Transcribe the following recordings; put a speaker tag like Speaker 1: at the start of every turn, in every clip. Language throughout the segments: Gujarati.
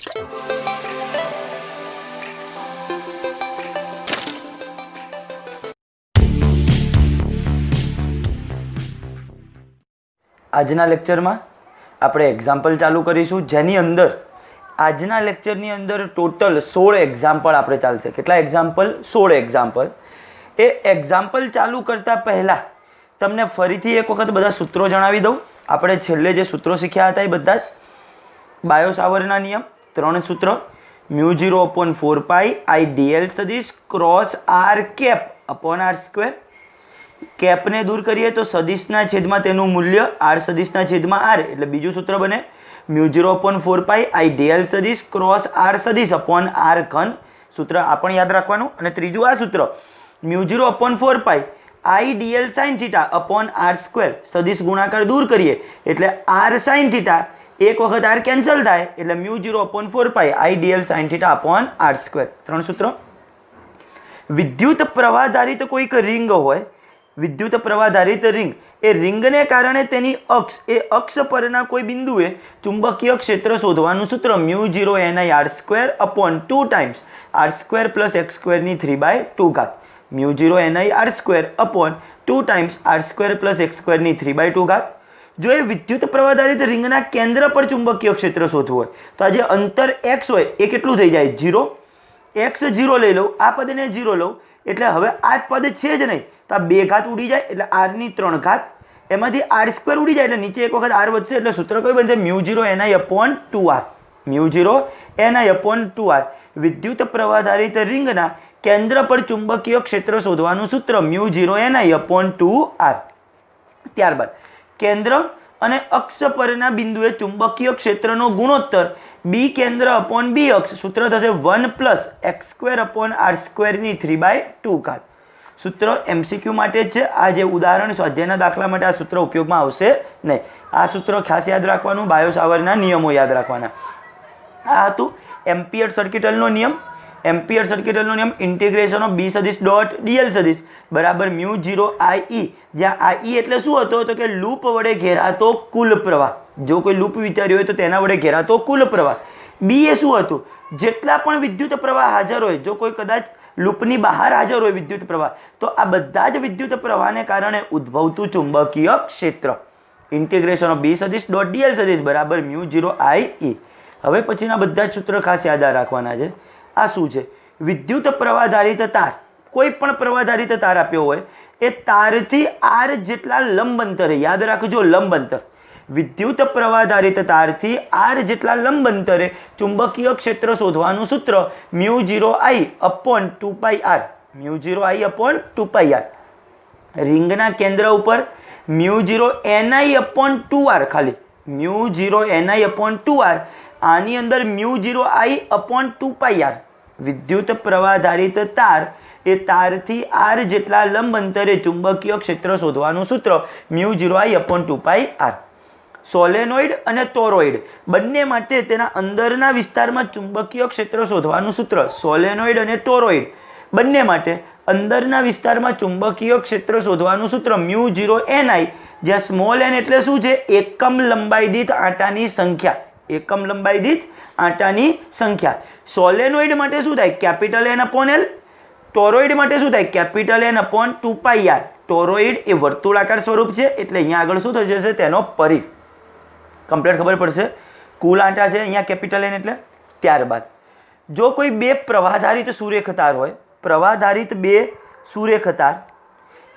Speaker 1: આજના લેક્ચરમાં આપણે એક્ઝામ્પલ ચાલુ કરીશું, જેની અંદર આજના લેક્ચરની અંદર ટોટલ 16 એક્ઝામ્પલ આપણે ચાલશે. કેટલા એક્ઝામ્પલ? 16 એક્ઝામ્પલ. એ એક્ઝામ્પલ ચાલુ કરતાં પહેલાં તમને ફરીથી એક વખત બધા સૂત્રો જણાવી દઉં. આપણે છેલ્લે જે સૂત્રો શીખ્યા હતા એ બધા જ બાયો સાવરના નિયમ 3 સૂત્રો: μ0/4π I dl સદિશ cross r cap upon r square. કેપને દૂર કરીએ તો સદિશના છેદમાં તેનું મૂલ્ય r સદિશના છેદમાં r, એટલે બીજું સૂત્ર બને μ0/4π I dl સદિશ ક્રોસ r સદિશ અપોન r ઘન. સૂત્ર આ પણ યાદ રાખવાનું. અને ત્રીજું આ સૂત્ર μ0/4π I dl sin theta upon r square. સદિશ ગુણાકાર દૂર કરીએ એટલે r sin થીટા, એક વખત r કેન્સલ થાય એટલે μ0/4π I dl sin theta upon r square. 3 સૂત્રો. વિદ્યુત પ્રવાહધારિત કોઈક રિંગ હોય, વિદ્યુત પ્રવાહધારિત રિંગ, એ રિંગને કારણે તેની અક્ષ, એ અક્ષ પરના કોઈ બિંદુએ ચુંબકીય ક્ષેત્ર શોધવાનું સૂત્ર μ0 r square upon 2 times r square plus x સ્ક્વેરની 3/2 ઘાત. μ0 r square upon 2 times r square plus x સ્ક્વેરની 3/2 ઘાત. જો એ વિદ્યુત પ્રવાહધારિત રિંગના કેન્દ્ર પર ચુંબકીય ક્ષેત્ર શોધવું હોય તો આ જે અંતર x હોય એ કેટલું થઈ જાય? 0. x 0 લઈ લઉં, આ પદને 0 લઉં એટલે હવે આ પદ છે જ નહીં તો આ 2 ઘાત ઉડી જાય એટલે r ની 3 ઘાત, એમાંથી r સ્ક્વેર ઉડી જાય એટલે નીચે એક વખત r વધશે એટલે સૂત્ર કયું બનશે? μ0 ni upon 2r. μ0 ni upon 2r. વિદ્યુત પ્રવાહધારિત રિંગના કેન્દ્ર પર ચુંબકીય ક્ષેત્ર શોધવાનું સૂત્ર μ0 ni અપોન 2r. ત્યારબાદ કેન્દ્ર અને અક્ષ પરના બિંદુએ ચુંબકીય ક્ષેત્રનો ગુણોત્તર b કેન્દ્ર અપોન b અક્ષ. સૂત્ર થશે 1 plus x square upon r સ્ક્વેરની 3/2 ઘાત. સૂત્ર MCQ માટે જ છે. આ જે ઉદાહરણ સ્વાધ્યાયના દાખલા માટે આ સૂત્ર ઉપયોગમાં આવશે નહીં. આ સૂત્ર ખાસ યાદ રાખવાનું, બાયો સાવરના નિયમો યાદ રાખવાના. આ હતું એમ્પિયર સર્કિટલનો નિયમ. એમ્પિયર સર્કિટલનો નિયમ ઇન્ટિગ્રેશન ઓફ b સદિશ ડોટ dl સદિશ બરાબર μ0 I, જ્યાં I એટલે શું હતો તો કે લૂપ વડે ઘેરાતો કુલ પ્રવાહ. જો કોઈ લૂપ વિચાર્યો હોય તો તેના વડે ઘેરાતો કુલ પ્રવાહ. b એ શું હતું? જેટલા પણ વિદ્યુત પ્રવાહ હાજર હોય, જો કોઈ કદાચ લૂપની બહાર હાજર હોય વિદ્યુત પ્રવાહ, તો આ બધા જ વિદ્યુત પ્રવાહને કારણે ઉદ્ભવતું ચુંબકીય ક્ષેત્ર. ઇન્ટિગ્રેશન ઓફ b સદિશ ડોટ dl સદિશ બરાબર μ0 I. હવે પછીના બધા જ સૂત્ર ખાસ યાદ રાખવાના છે. આ શું છે? વિદ્યુત પ્રવાહધારિત તાર, કોઈ પણ પ્રવાહધારિત તાર આપ્યો હોય, એ તારથી r જેટલા લંબ અંતરે, યાદ રાખજો લંબ અંતર, વિદ્યુત પ્રવાહધારિત તારથી r જેટલા લંબ અંતરે ચુંબકીય ક્ષેત્ર શોધવાનું સૂત્ર μ0 I upon 2πr. μ0 I upon 2πr. રિંગના કેન્દ્ર ઉપર μ0 ni અપોન 2r, ખાલી μ0 ni અપોન 2r. આની અંદર μ0 I અપોન 2πr. વિદ્યુત પ્રવાહધારિત તાર, એ તારથી r જેટલા લંબ અંતરે ચુંબકીય ક્ષેત્ર શોધવાનું સૂત્ર μ0 I અપોન 2πr. સોલેનોઇડ અને ટોરોઇડ બંને માટે તેના અંદરના વિસ્તારમાં ચુંબકીય ક્ષેત્ર શોધવાનું સૂત્ર, સોલેનોઇડ અને ટોરોઇડ બંને માટે અંદરના વિસ્તારમાં ચુંબકીય ક્ષેત્ર શોધવાનું સૂત્ર μ0 ni, જ્યાં સ્મોલ n એટલે શું છે? એકમ લંબાઈ દીઠ આંટાની સંખ્યા. એકમ લંબાઈ દીઠ આંટાની સંખ્યા. સોલેનોઇડ માટે શું થાય? Capital N upon L. Toroid માટે શું થાય? Capital N upon 2πr. Toroid એ વર્તુળાકાર સ્વરૂપ છે એટલે અહીંયા આગળ શું થશે? તેનો પરિઘ. કમ્પ્લીટ ખબર પડશે. કુલ આંટા છે અહીંયા કેપિટલ N એટલે. ત્યારબાદ જો કોઈ બે પ્રવાહધારિત સુરેખ તાર હોય, પ્રવાહધારિત બે સુરેખ તાર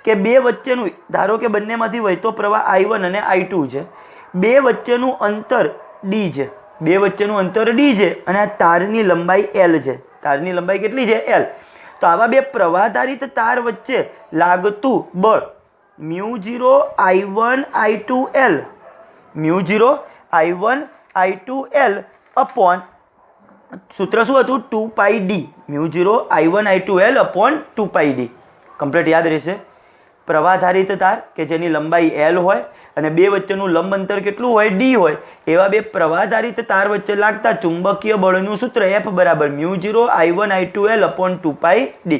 Speaker 1: કે બે વચ્ચેનું, ધારો કે બંનેમાંથી વહેતો પ્રવાહ I1 અને I2 છે, બે વચ્ચેનું અંતર d છે, બે વચ્ચેનું અંતર d છે અને આ તારની લંબાઈ L છે. તારની લંબાઈ કેટલી છે? L. તો આવા બે પ્રવાહધારિત તાર વચ્ચે લાગતું બળ μ0 I1 I2 L, μ0 I1 I2 L upon સૂત્ર શું હતું? 2πd. μ0 I1 I2 L upon 2πd. Complete યાદ રહેશે. પ્રવાહધારિત તાર કે જેની લંબાઈ L હોય અને બે વચ્ચેનું લંબ અંતર કેટલું હોય? d હોય, એવા બે પ્રવાહધારિત તાર વચ્ચે લાગતા ચુંબકીય બળનું સૂત્ર F બરાબર μ0 I1 I2 L upon 2πd.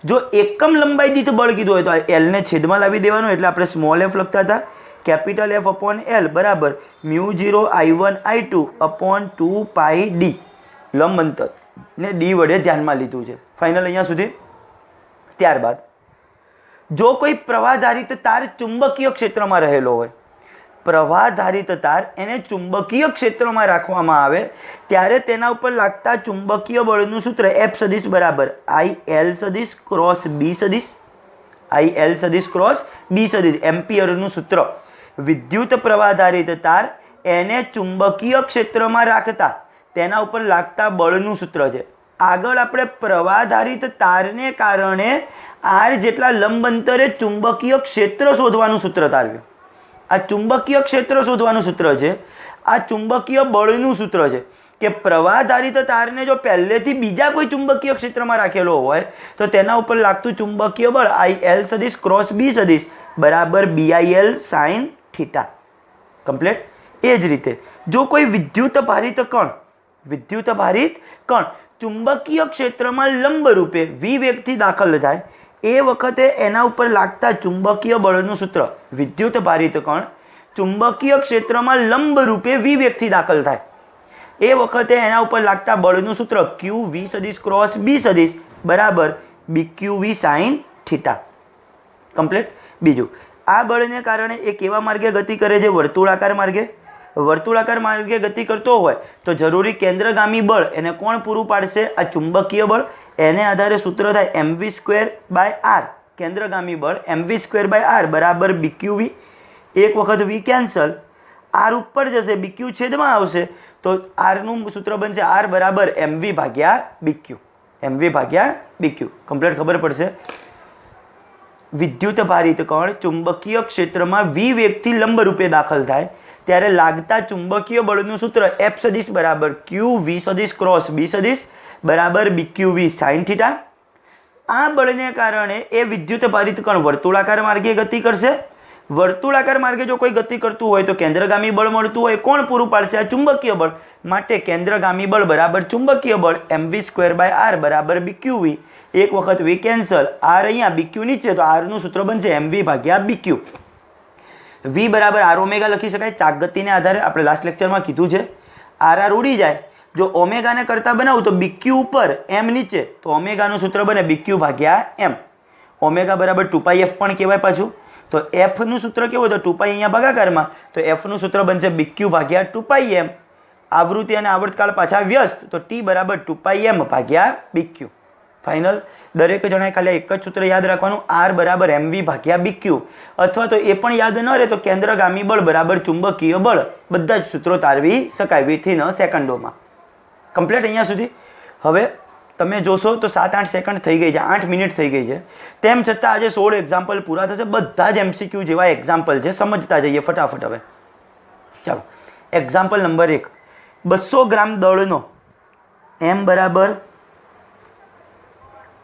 Speaker 1: જો એકમ લંબાઈ દીઠ બળ કીધું હોય તો L ને છેદમાં લાવી દેવાનું, એટલે આપણે સ્મોલ f લખતા હતા. કેપિટલ F અપોન L બરાબર μ0 I1 I2 અપોન 2πd. લંબ અંતર ને ડી વડે ધ્યાનમાં લીધું છે. ફાઇનલ અહીંયા સુધી. ત્યારબાદ જો કોઈ પ્રવાહધારિત તાર ચુંબકીય ક્ષેત્રમાં રહેલો હોય, પ્રવાહધારિત તાર એને ચુંબકીય ક્ષેત્રમાં રાખવામાં આવે ત્યારે તેના ઉપર લાગતા ચુંબકીય બળનું સૂત્ર F સદિશ બરાબર IL સદિશ ક્રોસ B સદિશ, IL સદિશ ક્રોસ B સદિશ, એમ્પિયરનું સૂત્ર. વિદ્યુત પ્રવાહધારિત તાર એને ચુંબકીય ક્ષેત્રમાં રાખતા તેના ઉપર લાગતા બળનું સૂત્ર છે. આગળ આપણે પ્રવાહધારિત તારને કારણે R જેટલા લંબ અંતરે ચુંબકીય ક્ષેત્ર શોધવાનું સૂત્ર તારવ્યું. આ ચુંબકીય ક્ષેત્ર શોધવાનું સૂત્ર છે. આ ચુંબકીય બળનું સૂત્ર છે કે પ્રવાહધારિત તારને જો પહેલેથી બીજા કોઈ ચુંબકીય ક્ષેત્રમાં રાખેલો હોય તો તેના ઉપર લાગતું ચુંબકીય બળ IL સદિશ ક્રોસ B સદિશ બરાબર BIL સાઇન થીટા. કમ્પ્લીટ. એ જ રીતે જો કોઈ વિદ્યુત ભારિત કણ ચુંબકીય ક્ષેત્રમાં લંબ રૂપે v વેગથી દાખલ થાય એ વખતે એના ઉપર લાગતા ચુંબકીય બળનું સૂત્ર, વિદ્યુત ભારિત કણ ચુંબકીય ક્ષેત્રમાં લંબ રૂપે v વેગથી દાખલ થાય એ વખતે એના ઉપર લાગતા બળનું સૂત્ર QV સદિશ ક્રોસ B સદિશ બરાબર BQV સાઇન થીટા. કમ્પ્લીટ. બીજું, આ બળને કારણે એ કેવા માર્ગે ગતિ કરે છે? વર્તુળાકાર માર્ગે. વર્તુળાકાર માર્ગે ગતિ કરતો હોય તો જરૂરી કેન્દ્રગામી બળ એને કોણ પૂરું પાડશે? આ ચુંબકીય બળ. એને આધારે સૂત્ર થાય mv²/r. કેન્દ્રગામી બળ mv²/r બરાબર BQV. એક વખત v કેન્સલ, r ઉપર જશે, BQ છેદમાં આવશે તો r નું સૂત્ર બનશે r બરાબર mv/bq. mv/bq. કમ્પ્લીટ ખબર પડશે. વિદ્યુત ભારિત કણ ચુંબકીય ક્ષેત્રમાં v વેગથી લંબ રૂપે દાખલ થાય ત્યારે લાગતા ચુંબકીય બળનું સૂત્ર F સદિશ બરાબર QV સદિશ ક્રોસ B સદિશ બરાબર BQV સાઇન થીટા. આ બળને કારણે એ વિદ્યુત ભારિત કણ વર્તુળાકાર માર્ગે ગતિ કરશે. વર્તુળાકાર માર્ગે જો કોઈ ગતિ કરતું હોય તો કેન્દ્રગામી બળ મળતું હોય કોણ પૂરું પાડશે? આ ચુંબકીય બળ. માટે કેન્દ્રગામી બળ બરાબર ચુંબકીય બળ mv²/r બરાબર BQV. એક વખત v કેન્સલ, r અહીંયા BQ નીચે તો r નું સૂત્ર બનશે mv/bq. v બરાબર r ઓમેગા લખી શકાય ચાક ગતિને આધારે. આપણે લાસ્ટ લેક્ચરમાં કીધું છે r ઉડી જાય. જો ઓમેગાને કરતા બનાવું તો BQ ઉપર m નીચે તો ઓમેગાનું સૂત્ર બને BQ/m. ઓમેગા બરાબર 2πf પણ કહેવાય પાછું. તો f નું સૂત્ર કેવું? તો 2π અહીંયા ભાગાકારમાં તો f નું સૂત્ર બનશે BQ/2πm. આવૃત્તિ અને આવર્તકાળ પાછા વ્યસ્ત તો t બરાબર 2πm/bq. ફાઇનલ. દરેક જણાએ ખાલી એક જ સૂત્ર યાદ રાખવાનું, r બરાબર mv/bq. અથવા તો એ પણ યાદ ન રહે તો કેન્દ્રગામી બળ બરાબર ચુંબકીય બળ. બધા જ સૂત્રો તારવી શકાય વિથિન સેકન્ડોમાં. કમ્પ્લીટ અહીંયા સુધી. હવે તમે જોશો તો 7-8 સેકન્ડ થઈ ગઈ છે, 8 મિનિટ થઈ ગઈ છે. તેમ છતાં આજે 16 એક્ઝામ્પલ પૂરા થશે. બધા જ MCQ જેવા એક્ઝામ્પલ છે, સમજતા જઈએ ફટાફટ. હવે ચાલો, એક્ઝામ્પલ નંબર 1. 200 ગ્રામ દળનો m બરાબર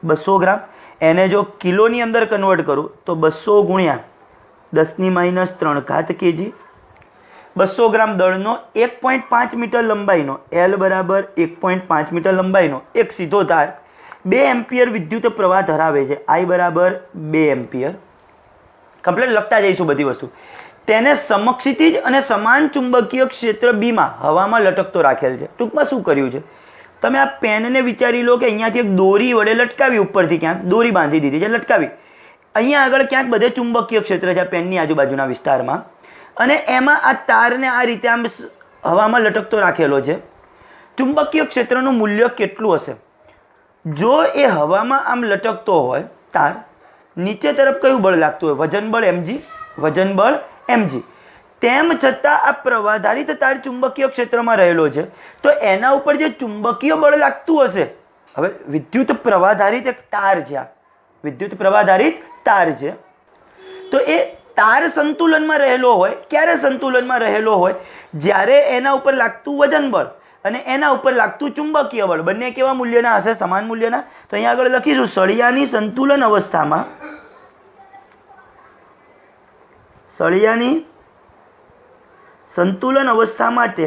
Speaker 1: 200 ગ્રામ, એને જો કિલોની અંદર કન્વર્ટ કરું તો 200 ગુણ્યા 10⁻³ kg. 200 ગ્રામ દળનો 1.5 મીટર લંબાઈનો L બરાબર 1.5 મીટર લંબાઈનો એક સીધો તાર 2 એમ્પિયર વિદ્યુત પ્રવાહ ધરાવે છે. I બરાબર 2 એમ્પિયર. કમ્પ્લીટ લખતા જઈશું બધી વસ્તુ. તેને સમક્ષિતિજ અને સમાન ચુંબકીય ક્ષેત્ર બીમાં હવામાં લટકતો રાખેલ છે. ટૂંકમાં શું કર્યું છે? તમે આ પેનને વિચારી લો કે અહીંયાથી એક દોરી વડે લટકાવી, ઉપરથી ક્યાંક દોરી બાંધી દીધી છે, લટકાવી. અહીંયા આગળ ક્યાંક બધે ચુંબકીય ક્ષેત્ર છે પેનની આજુબાજુના વિસ્તારમાં, અને એમાં આ તારને આ રીતે આમ હવામાં લટકતો રાખેલો છે. ચુંબકીય ક્ષેત્રનું મૂલ્ય કેટલું હશે? જો એ હવામાં આમ લટકતો હોય તાર, નીચે તરફ કયું બળ લાગતું હોય? વજન બળ mg. વજન બળ mg. તેમ છતાં આ પ્રવાહધારિત તાર ચુંબકીય ક્ષેત્રમાં રહેલો છે તો એના ઉપર જે ચુંબકીય બળ લાગતું હશે, હવે વિદ્યુત પ્રવાહધારિત એક તાર છે, આ વિદ્યુત પ્રવાહધારિત તાર છે, તો એ તાર સંતુલનમાં રહેલો હોય. ક્યારે સંતુલનમાં રહેલો હોય? જ્યારે એના ઉપર લાગતું વજન બળ અને એના ઉપર લાગતું ચુંબકીય બળ બંને કેવા મૂલ્યના હશે? સમાન મૂલ્યના. તો અહીંયા આગળ લખીશું સળિયાની સંતુલન અવસ્થામાં, સળિયાની સંતુલન અવસ્થા માટે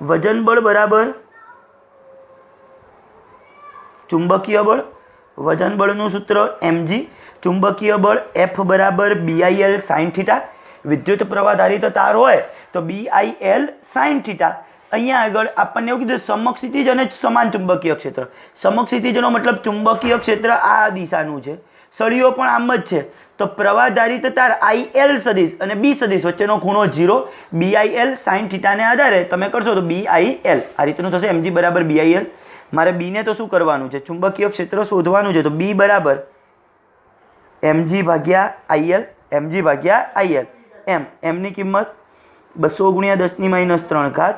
Speaker 1: વજન બળ બરાબર ચુંબકીય બળ. વજન બળનું સૂત્ર mg. ચુંબકીય બળ F બરાબર BIL સાઇન થીટા. વિદ્યુત પ્રવાહધારિત તાર હોય તો BIL સાઇન થીટા. અહીંયા આગળ આપણને એવું કીધું સમક્ષિતિજ અને સમાન ચુંબકીય ક્ષેત્ર. સમક્ષિતિજનો મતલબ ચુંબકીય ક્ષેત્ર આ દિશાનું છે, સળિયો પણ આમ જ છે. તો પ્રવાહધારિત તાર IL સદિશ અને B સદિશ વચ્ચેનો ખૂણો 0, BIL sin થીટાને આધારે તમે કરશો તો BIL આ રીતનું થશે. mg બરાબર BIL. મારે B ને તો શું કરવાનું છે, ચુંબકીય ક્ષેત્ર શોધવાનું છે. તો B બરાબર mg ભાગ્યા IL, mg ભાગ્યા IL. m ની કિંમત 200 × 10 - 3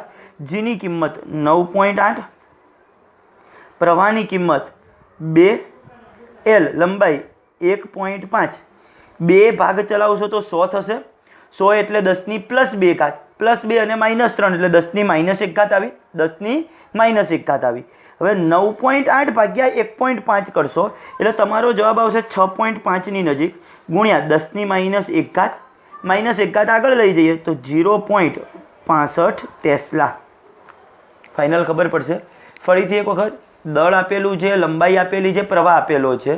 Speaker 1: g ની કિંમત 9.8, પ્રવાહની કિંમત 2, L લંબાઈ 1.5. 2 ભાગ ચલાવશો તો 100 થશે. 100 એટલે 10 ની +2 ઘાત, +2 અને -3 એટલે 10 ની -1 ઘાત આવી, 10 ની -1 ઘાત આવી. હવે 9.8 ભાગ્યા 1.5 કરશો એટલે તમારો જવાબ આવશે 6.5 ની નજીક, ગુણ્યા 10 ની -1 ઘાત, -1 ઘાત આગળ લઈ જઈએ તો 0.65 ટેસ્લા. ફાઇનલ ખબર પડશે. ફરીથી એક વખત, દળ આપેલું છે, લંબાઈ આપેલી છે, પ્રવાહ આપેલો છે.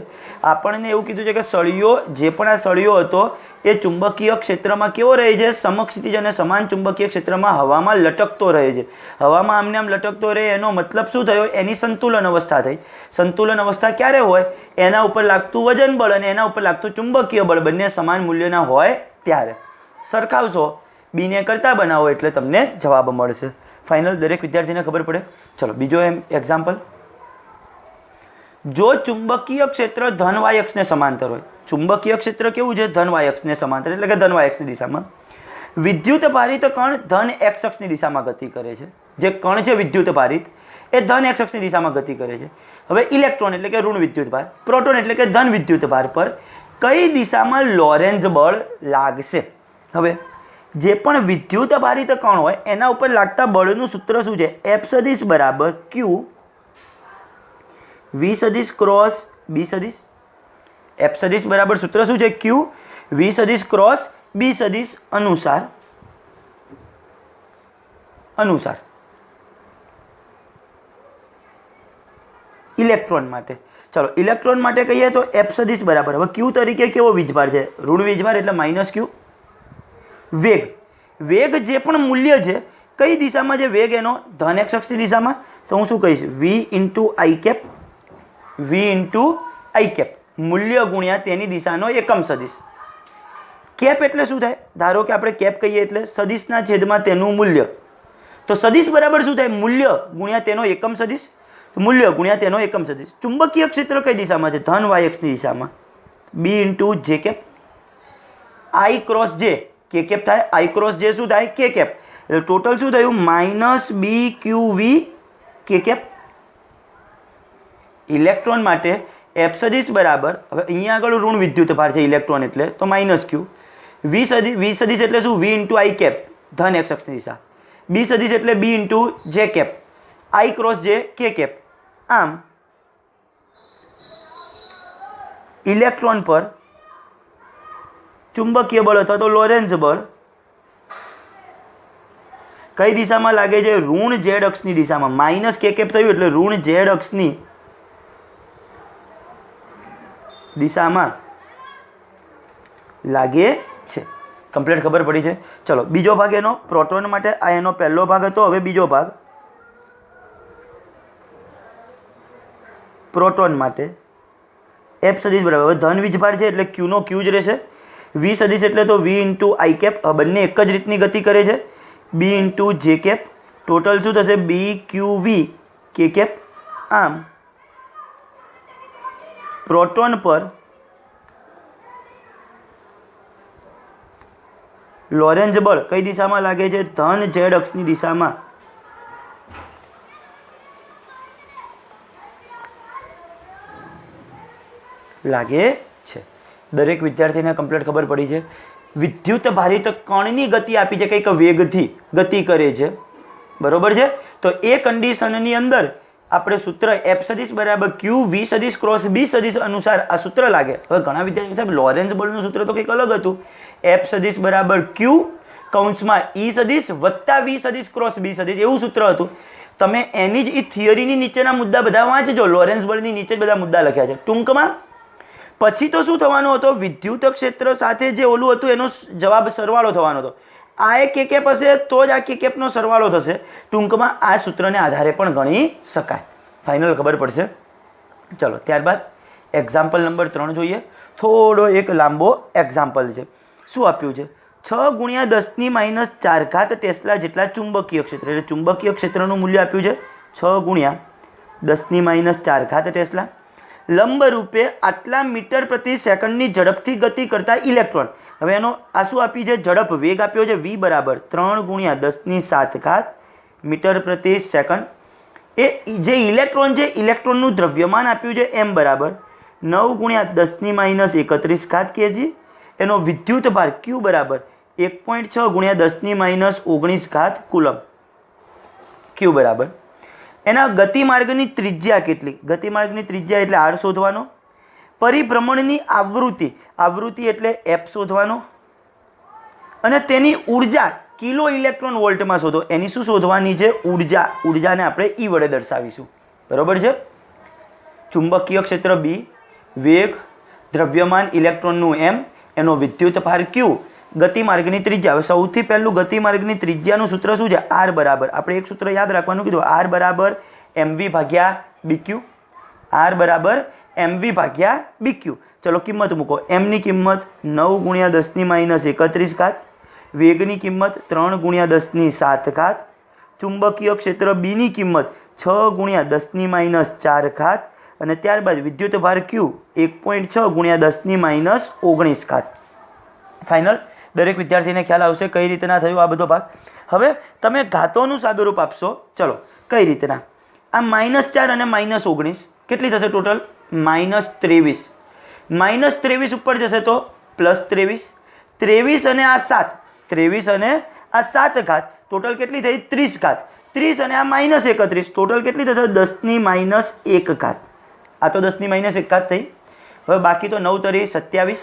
Speaker 1: આપણને એવું કીધું છે કે સળિયો, જે પણ આ સળિયો હતો એ ચુંબકીય ક્ષેત્રમાં કેવો રહે છે, સમક્ષિતિજ અને સમાન ચુંબકીય ક્ષેત્રમાં હવામાં લટકતો રહે છે. હવામાં આમને આમ લટકતો રહે એનો મતલબ શું થયો, એની સંતુલન અવસ્થા થઈ. સંતુલન અવસ્થા ક્યારે હોય, એના ઉપર લાગતું વજન બળ અને એના ઉપર લાગતું ચુંબકીય બળ બંને સમાન મૂલ્યના હોય ત્યારે. સરખાવશો, બીને કરતા બનાવો એટલે તમને જવાબ મળશે. ફાઇનલ દરેક વિદ્યાર્થીને ખબર પડે. ચલો બીજો એક્ઝામ્પલ. જો ચુંબકીય ક્ષેત્ર ધન y અક્ષને સમાંતર હોય, ચુંબકીય ક્ષેત્ર કેવું છે, ધન y અક્ષને સમાંતર એટલે કે ધન y અક્ષની દિશામાં. વિદ્યુત ભારિત કણ ધન x અક્ષની દિશામાં ગતિ કરે છે. જે કણ છે વિદ્યુત ભારિત એ ધન x અક્ષની દિશામાં ગતિ કરે છે. હવે ઇલેક્ટ્રોન એટલે કે ઋણ વિદ્યુત ભાર, પ્રોટોન એટલે કે ધન વિદ્યુત ભાર પર કઈ દિશામાં લોરેન્ઝ બળ લાગશે. હવે જે પણ વિદ્યુત ભારિત કણ હોય એના ઉપર લાગતા બળનું સૂત્ર શું છે, F સદિશ બરાબર Q V સદિશ ક્રોસ B સદિશ. F સદિશ બરાબર સૂત્ર શું છે, Q V સદિશ ક્રોસ B સદિશ અનુસાર. ઇલેક્ટ્રોન માટે. ચલો ઇલેક્ટ્રોન માટે કહીએ તો F સદિશ બરાબર, હવે Q તરીકે કેવો વીજભાર છે, ઋણ વીજભાર એટલે -Q. વેગ જે પણ મૂલ્ય છે કઈ દિશામાં છે વેગ એનો, ધન x અક્ષની દિશામાં. તો હું શું કહીશ, V × I cap, V × I cap મૂલ્ય ગુણ્યા તેની દિશાનો એકમ સદિશ. કેપ એટલે શું થાય, ધારો કે આપણે કેપ કહીએ એટલે સદિશના છેદમાં તેનું મૂલ્ય. તો સદિશ બરાબર શું થાય, મૂલ્ય ગુણ્યા તેનો એકમ સદિશ, મૂલ્ય ગુણ્યા તેનો એકમ સદિશ. ચુંબકીય ક્ષેત્ર કઈ દિશામાં છે, ધન y અક્ષની દિશામાં. B × J cap, I × J K cap થાય, I × J શું થાય, કે કેપ. એટલે ટોટલ શું થયું, -BQV કે કેપ. ઇલેક્ટ્રોન માટે F સદિશ બરાબર, હવે અહીંયા આગળ ઋણ વિદ્યુત ભાર છે ઇલેક્ટ્રોન એટલે તો -Q. V સદિશ એટલે શું, V × I કેપ ધન x અક્ષની દિશા. B સદિશ એટલે B × J cap, I × J K cap. આમ ઇલેક્ટ્રોન પર ચુંબકીય બળ અથવા તો લોરેન્ઝ બળ કઈ દિશામાં લાગે છે, ઋણ z અક્ષની દિશામાં. -k કેપ થયું એટલે ઋણ z અક્ષની દિશામાં લાગે છે. કમ્પ્લીટ ખબર પડી છે. ચલો બીજો ભાગ એનો, પ્રોટોન માટે આ એનો પહેલો ભાગ હતો. હવે બીજો ભાગ પ્રોટોન માટે F સદિશ બરાબર, હવે ધન વીજભાર છે એટલે Q નો Q જ રહેશે. V સદિશ એટલે તો V × I કેપ, બંને એક જ રીતની ગતિ કરે છે. B × J કેપ, ટોટલ શું થશે, BQV કે કેપ. આમ પ્રોટોન પર લોરેન્ઝ બળ કઈ દિશામાં લાગે છે, ધન z અક્ષની દિશામાં. લાગે છે. દરેક વિદ્યાર્થીને કમ્પ્લીટ ખબર પડી છે. વિદ્યુત ભારિત કણની ગતિ આપી છે, કંઈક વેગથી ગતિ કરે છે, બરોબર છે. તો એ કન્ડિશનની અંદર આપણે સૂત્ર F સદિશ બરાબર Q V સદિશ ક્રોસ B સદિશ અનુસાર આ સૂત્ર લાગે. હવે ઘણા વિદ્યાર્થીઓ સાહેબ લોરેન્ઝ બળનું સૂત્ર તો કંઈક અલગ હતું, F સદિશ બરાબર Q કૌંસમાં E સદિશ વત્તા V સદિશ ક્રોસ B સદિશ એવું સૂત્ર હતું. તમે એની જ એ થિયરીની નીચેના મુદ્દા બધા વાંચજો, લોરેન્ઝ બળની નીચે બધા મુદ્દા લખ્યા છે ટૂંકમાં. પછી તો શું થવાનું હતો, વિદ્યુત ક્ષેત્ર સાથે જે ઓલું હતું એનો જવાબ સરવાળો થવાનો હતો. આ એક કે કેપ હશે તો જ આ કે કેપનો સરવાળો થશે. ટૂંકમાં આ સૂત્રને આધારે પણ ગણી શકાય. ફાઇનલ ખબર પડશે. ચલો ત્યારબાદ એક્ઝામ્પલ નંબર 3 જોઈએ. થોડો એક લાંબો એક્ઝામ્પલ છે. શું આપ્યું છે? 6 ગુણ્યા 10 - 4 ટેસ્લા જેટલા ચુંબકીય ક્ષેત્ર, એટલે ચુંબકીય ક્ષેત્રનું મૂલ્ય આપ્યું છે 6 ગુણ્યા 10 - 4 ટેસ્લા. લંબ રૂપે આટલા મીટર પ્રતિ સેકન્ડની ઝડપથી ગતિ કરતા ઇલેક્ટ્રોન. હવે એનો આ શું આપી છે? ઝડપ, વેગ આપ્યો છે v બરાબર 3 ગુણ્યા 10 મીટર પ્રતિ સેકન્ડ. એ જે ઇલેક્ટ્રોન છે, ઇલેક્ટ્રોનનું દ્રવ્યમાન આપ્યું છે m બરાબર 9 ગુણ્યા 10 - 31 kg. એનો વિદ્યુત ભાર q બરાબર 1.6 ગુણ્યા 10 - 19 કુલમ. q બરાબર એના ગતિમાર્ગની ત્રિજ્યા કેટલી? ગતિમાર્ગની ત્રિજ્યા એટલે r શોધવાનો. પરિભ્રમણની આવૃત્તિ, આવૃત્તિ એટલે f શોધવાનો. અને તેની ઉર્જા કિલો ઇલેક્ટ્રોન વોલ્ટમાં શોધો. એની શું શોધવાની છે? ઉર્જા. ઉર્જાને આપણે E વડે દર્શાવીશું. બરોબર છે. ચુંબકીય ક્ષેત્ર B, વેગ, દ્રવ્યમાન ઇલેક્ટ્રોનનું m, એનો વિદ્યુત ભાર q, ગતિમાર્ગની ત્રિજ્યા. હવે સૌથી પહેલું ગતિમાર્ગની ત્રિજ્યાનું સૂત્ર શું છે? r બરાબર, આપણે એક સૂત્ર યાદ રાખવાનું કીધું, r બરાબર mv ભાગ્યા bq. r બરાબર mv ભાગ્યા bq. ચલો કિંમત મૂકો. m ની કિંમત 9 ગુણ્યા 10 - 31 વેગની કિંમત 3 ગુણ્યા 10 ચુંબકીય ક્ષેત્ર B ની કિંમત 6 ગુણ્યા 10 - 4 અને ત્યારબાદ વિદ્યુત ભાર q 1.6 ગુણ્યા 10 - 19. ફાઇનલ. દરેક વિદ્યાર્થીને ખ્યાલ આવશે કઈ રીતના થયું આ બધો ભાગ. હવે તમે ઘાતોનું સાદુરૂપ આપશો. ચલો કઈ રીતના? આ -4 અને -19 કેટલી થશે ટોટલ? -23. -23 ઉપર જશે તો +23. 23 અને આ 7, 23 અને આ 7 ટોટલ કેટલી થઈ? 30. 30 અને આ -31 ટોટલ કેટલી થશે? 10 - 1. આ તો 10 - 1 થઈ. હવે બાકી તો 9 તરી 27.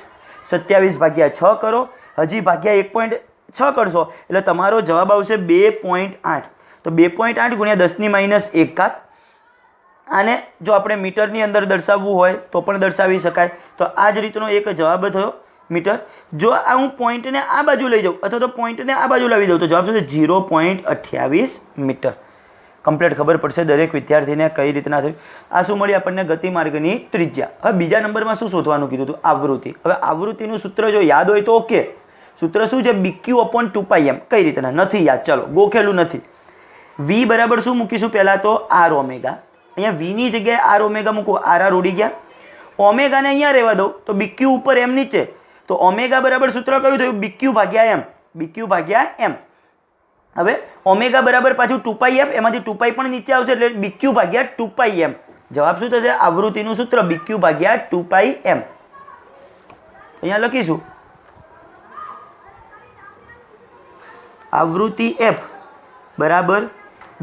Speaker 1: 27 ભાગ્યા 6 કરો, હજી ભાગ્યા 1.6 કરશો એટલે તમારો જવાબ આવશે 2.8. તો 2.8 ગુણ્યા 10 - 1. આને જો આપણે મીટરની અંદર દર્શાવવું હોય તો પણ દર્શાવી શકાય. તો આ જ રીતનો એક જવાબ થયો મીટર. જો આ હું પોઈન્ટને આ બાજુ લઈ જાઉં અથવા તો પોઈન્ટને આ બાજુ લાવી દઉં તો જવાબ થશે 0.28 મીટર. કમ્પ્લીટ ખબર પડશે દરેક વિદ્યાર્થીને કઈ રીતના થયું. આ શું મળી આપણને? ગતિમાર્ગની ત્રિજ્યા. હવે બીજા નંબરમાં શું શોધવાનું કીધું હતું? આવૃત્તિ. હવે આવૃત્તિનું સૂત્ર જો યાદ હોય તો ઓકે. સૂત્ર શું છે? bq/2πm. કઈ રીતના? નથી યાદ, ચલો ગોખેલું નથી. v બરાબર શું મૂકીશું? પહેલા તો r ઓમેગા. અહીંયા v ની જગ્યાએ r ઓમેગા મૂકો. r ઉડી ગયા. ઓમેગાને અહીંયા રહેવા દો તો bq ઉપર m નીચે. તો ઓમેગા બરાબર સૂત્ર કયું થયું? bq ભાગ્યા m. bq ભાગ્યા m. હવે ઓમેગા બરાબર પાછું 2πf, એમાંથી 2π પણ નીચે આવશે એટલે bq ભાગ્યા 2πm. જવાબ શું થશે? આવૃત્તિનું સૂત્ર bq ભાગ્યા 2πm. અહીંયા લખીશું આવૃત્તિ f બરાબર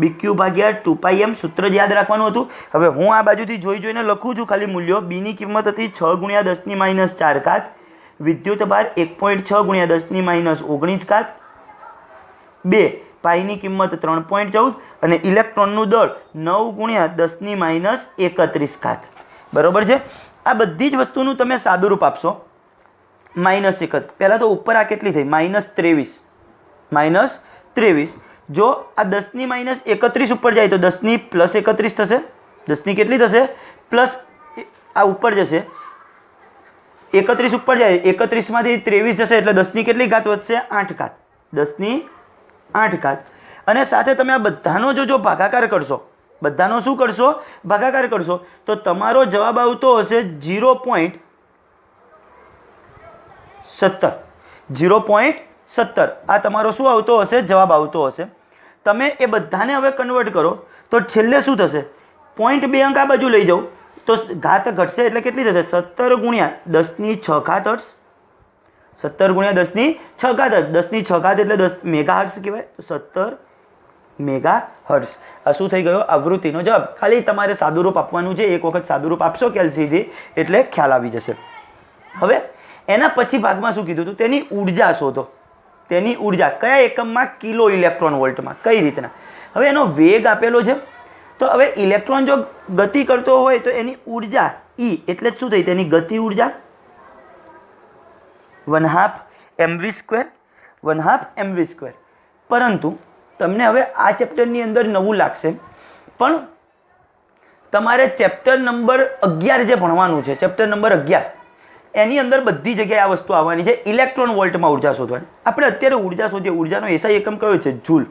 Speaker 1: bq ભાગ્યા 2πm. સૂત્ર જ યાદ રાખવાનું હતું. હવે હું આ બાજુથી જોઈને લખું છું ખાલી મૂલ્યો. b ની કિંમત હતી 6 ગુણ્યા 10 - 4. વિદ્યુત ભાર 1.6 ગુણ્યા 10 - 19. 2 પાઈની કિંમત 3.14 અને ઇલેક્ટ્રોનનું દળ 9 ગુણ્યા 10 - 31. બરોબર છે. આ બધી જ વસ્તુનું તમે સાદુરૂપ આપશો. -1. પહેલાં તો ઉપર આ કેટલી થઈ? -23. -23. જો આ 10 - 31 ઉપર જાય તો 10 + 31 થશે. 10 કેટલી થશે? પ્લસ આ ઉપર જશે. 31 ઉપર જાય, 31 માંથી 23 જશે એટલે 10 કેટલી ઘાત વધશે? 8. 10 8. અને સાથે તમે આ બધાનો જો ભાગાકાર કરશો, બધાનો શું કરશો? ભાગાકાર કરશો તો તમારો જવાબ આવતો હશે 0.17. 0.17 આ તમારો શું આવતો હશે? જવાબ આવતો હશે. તમે એ બધાને હવે કન્વર્ટ કરો તો છેલ્લે શું થશે? 0.2 અંક આ બાજુ લઈ જાઓ તો ઘાત ઘટશે એટલે કેટલી થશે? 17 ગુણ્યા 10 6 હર્ટ્ઝ. 17 ગુણ્યા 10 6 હર્ટ્ઝ. 10 6 એટલે 10 મેગાહર્ટ્ઝ કહેવાય. તો 17 મેગાહર્ટ્ઝ. આ શું થઈ ગયો? આવૃત્તિનો જવાબ. ખાલી તમારે સાદુરૂપ આપવાનું છે. એક વખત સાદુરૂપ આપશો કેલ્સીથી એટલે ખ્યાલ આવી જશે. હવે એના પછી ભાગમાં શું કીધું હતું? તેની ઉર્જા શોધો. તેની ઉર્જા કયા એકમમાં? કિલો ઇલેક્ટ્રોન વોલ્ટમાં. કઈ રીતના? હવે એનો વેગ આપેલો છે. તો હવે ઇલેક્ટ્રોન જો ગતિ કરતો હોય તો એની ઉર્જા E એટલે શું થઈ? તેની ગતિ ઉર્જા 1/2 mv². 1/2 mv². પરંતુ તમને હવે આ ચેપ્ટરની અંદર નવું લાગશે, પણ તમારે ચેપ્ટર નંબર 11 જે ભણવાનું છે, ચેપ્ટર નંબર 11 એની અંદર બધી જગ્યાએ આ વસ્તુ આવવાની છે, ઇલેક્ટ્રોન વોલ્ટમાં ઉર્જા શોધવાની. આપણે અત્યારે ઉર્જા શોધીએ, ઉર્જાનો એસઆઈ એકમ કયો છે? જૂલ.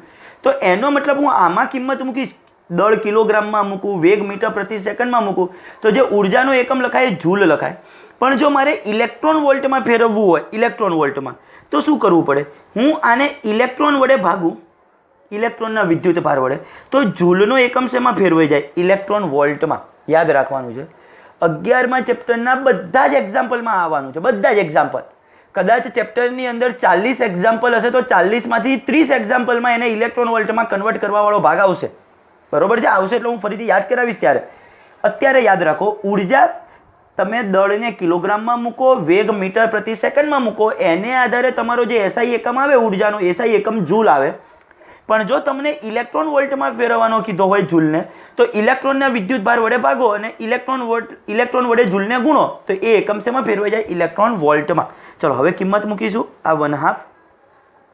Speaker 1: તો એનો મતલબ હું આમાં કિંમત મૂકીશ, દળ કિલોગ્રામમાં મૂકું, વેગ મીટર પ્રતિ સેકન્ડમાં મૂકું, તો જે ઉર્જાનો એકમ લખાય એ જૂલ લખાય. પણ જો મારે ઇલેક્ટ્રોન વોલ્ટમાં ફેરવવું હોય, ઇલેક્ટ્રોન વોલ્ટમાં, તો શું કરવું પડે? હું આને ઇલેક્ટ્રોન વડે ભાગું, ઇલેક્ટ્રોનના વિદ્યુત ભાર વડે, તો જૂલનો એકમ શેમાં ફેરવાઈ જાય? ઇલેક્ટ્રોન વોલ્ટમાં. યાદ રાખવાનું છે. 11મા ચેપ્ટરના બધા જ એક્ઝામ્પલમાં આવવાનું છે, બધા જ એક્ઝામ્પલ. કદાચ ચેપ્ટરની અંદર 40 એક્ઝામ્પલ હશે તો 40માંથી 30 એક્ઝામ્પલમાં એને ઇલેક્ટ્રોન વોલ્ટમાં કન્વર્ટ કરવાવાળો ભાગ આવશે. બરોબર છે? આવશે એટલે હું ફરીથી યાદ કરાવીશ ત્યારે. અત્યારે યાદ રાખો, ઉર્જા તમે દળને કિલોગ્રામમાં મૂકો, વેગ મીટર પ્રતિ સેકન્ડમાં મૂકો, એને આધારે તમારો જે એસઆઈ એકમ આવે ઉર્જાનો, એસઆઈ એકમ જૂલ આવે. પણ જો તમને ઇલેક્ટ્રોન વોલ્ટમાં ફેરવવાનો કીધો હોય જૂલને, તો ઇલેક્ટ્રોનના વિદ્યુત ભાર વડે ભાગો અને ઇલેક્ટ્રોન વડે જૂલને ગુણો, તો એ એકમ શેમાં ફેરવાઈ જાય? ઇલેક્ટ્રોન વોલ્ટમાં. ચલો હવે કિંમત મૂકીશું. આ 1/2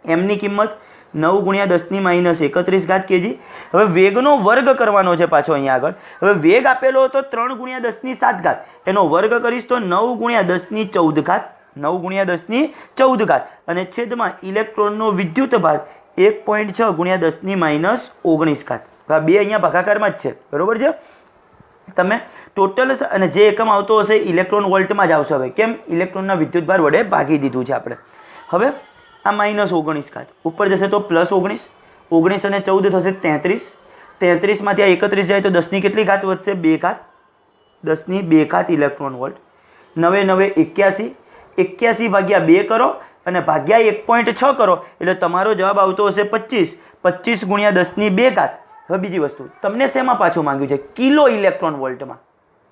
Speaker 1: એમની કિંમત 9 × 10⁻31 kg. હવે વેગનો વર્ગ કરવાનો છે પાછો અહીંયા આગળ. હવે વેગ આપેલો હતો 3 × 10⁷, એનો વર્ગ કરીશ તો 9 × 10⁻14, 9 × 10⁻14, અને છેદમાં ઇલેક્ટ્રોનનો વિદ્યુત ભાર 1.6 × 10⁻19. આ બે અહીંયા ભાગાકારમાં જ છે. બરોબર છે? તમે ટોટલ અને જે એકમ આવતો હશે ઇલેક્ટ્રોન વોલ્ટમાં જ આવશે. હવે કેમ? ઇલેક્ટ્રોનના વિદ્યુત ભાર વડે ભાગી દીધું છે આપણે. હવે આ -19 ઉપર જશે તો +19, 19 અને 14 થશે 33, 33માંથી આ 31 જાય તો 10ની કેટલી ઘાત વધશે? 2 ઘાત, 10ની 2 ઘાત ઇલેક્ટ્રોન વોલ્ટ. 9 9 81, 81 ભાગ્યા 2 કરો અને ભાગ્યા 1.6 કરો એટલે તમારો જવાબ આવતો હશે 25, 25 × 10ની 2 ઘાત. હવે બીજી વસ્તુ, તમને શેમાં પાછું માંગ્યું છે? કિલો ઇલેક્ટ્રોન વોલ્ટમાં,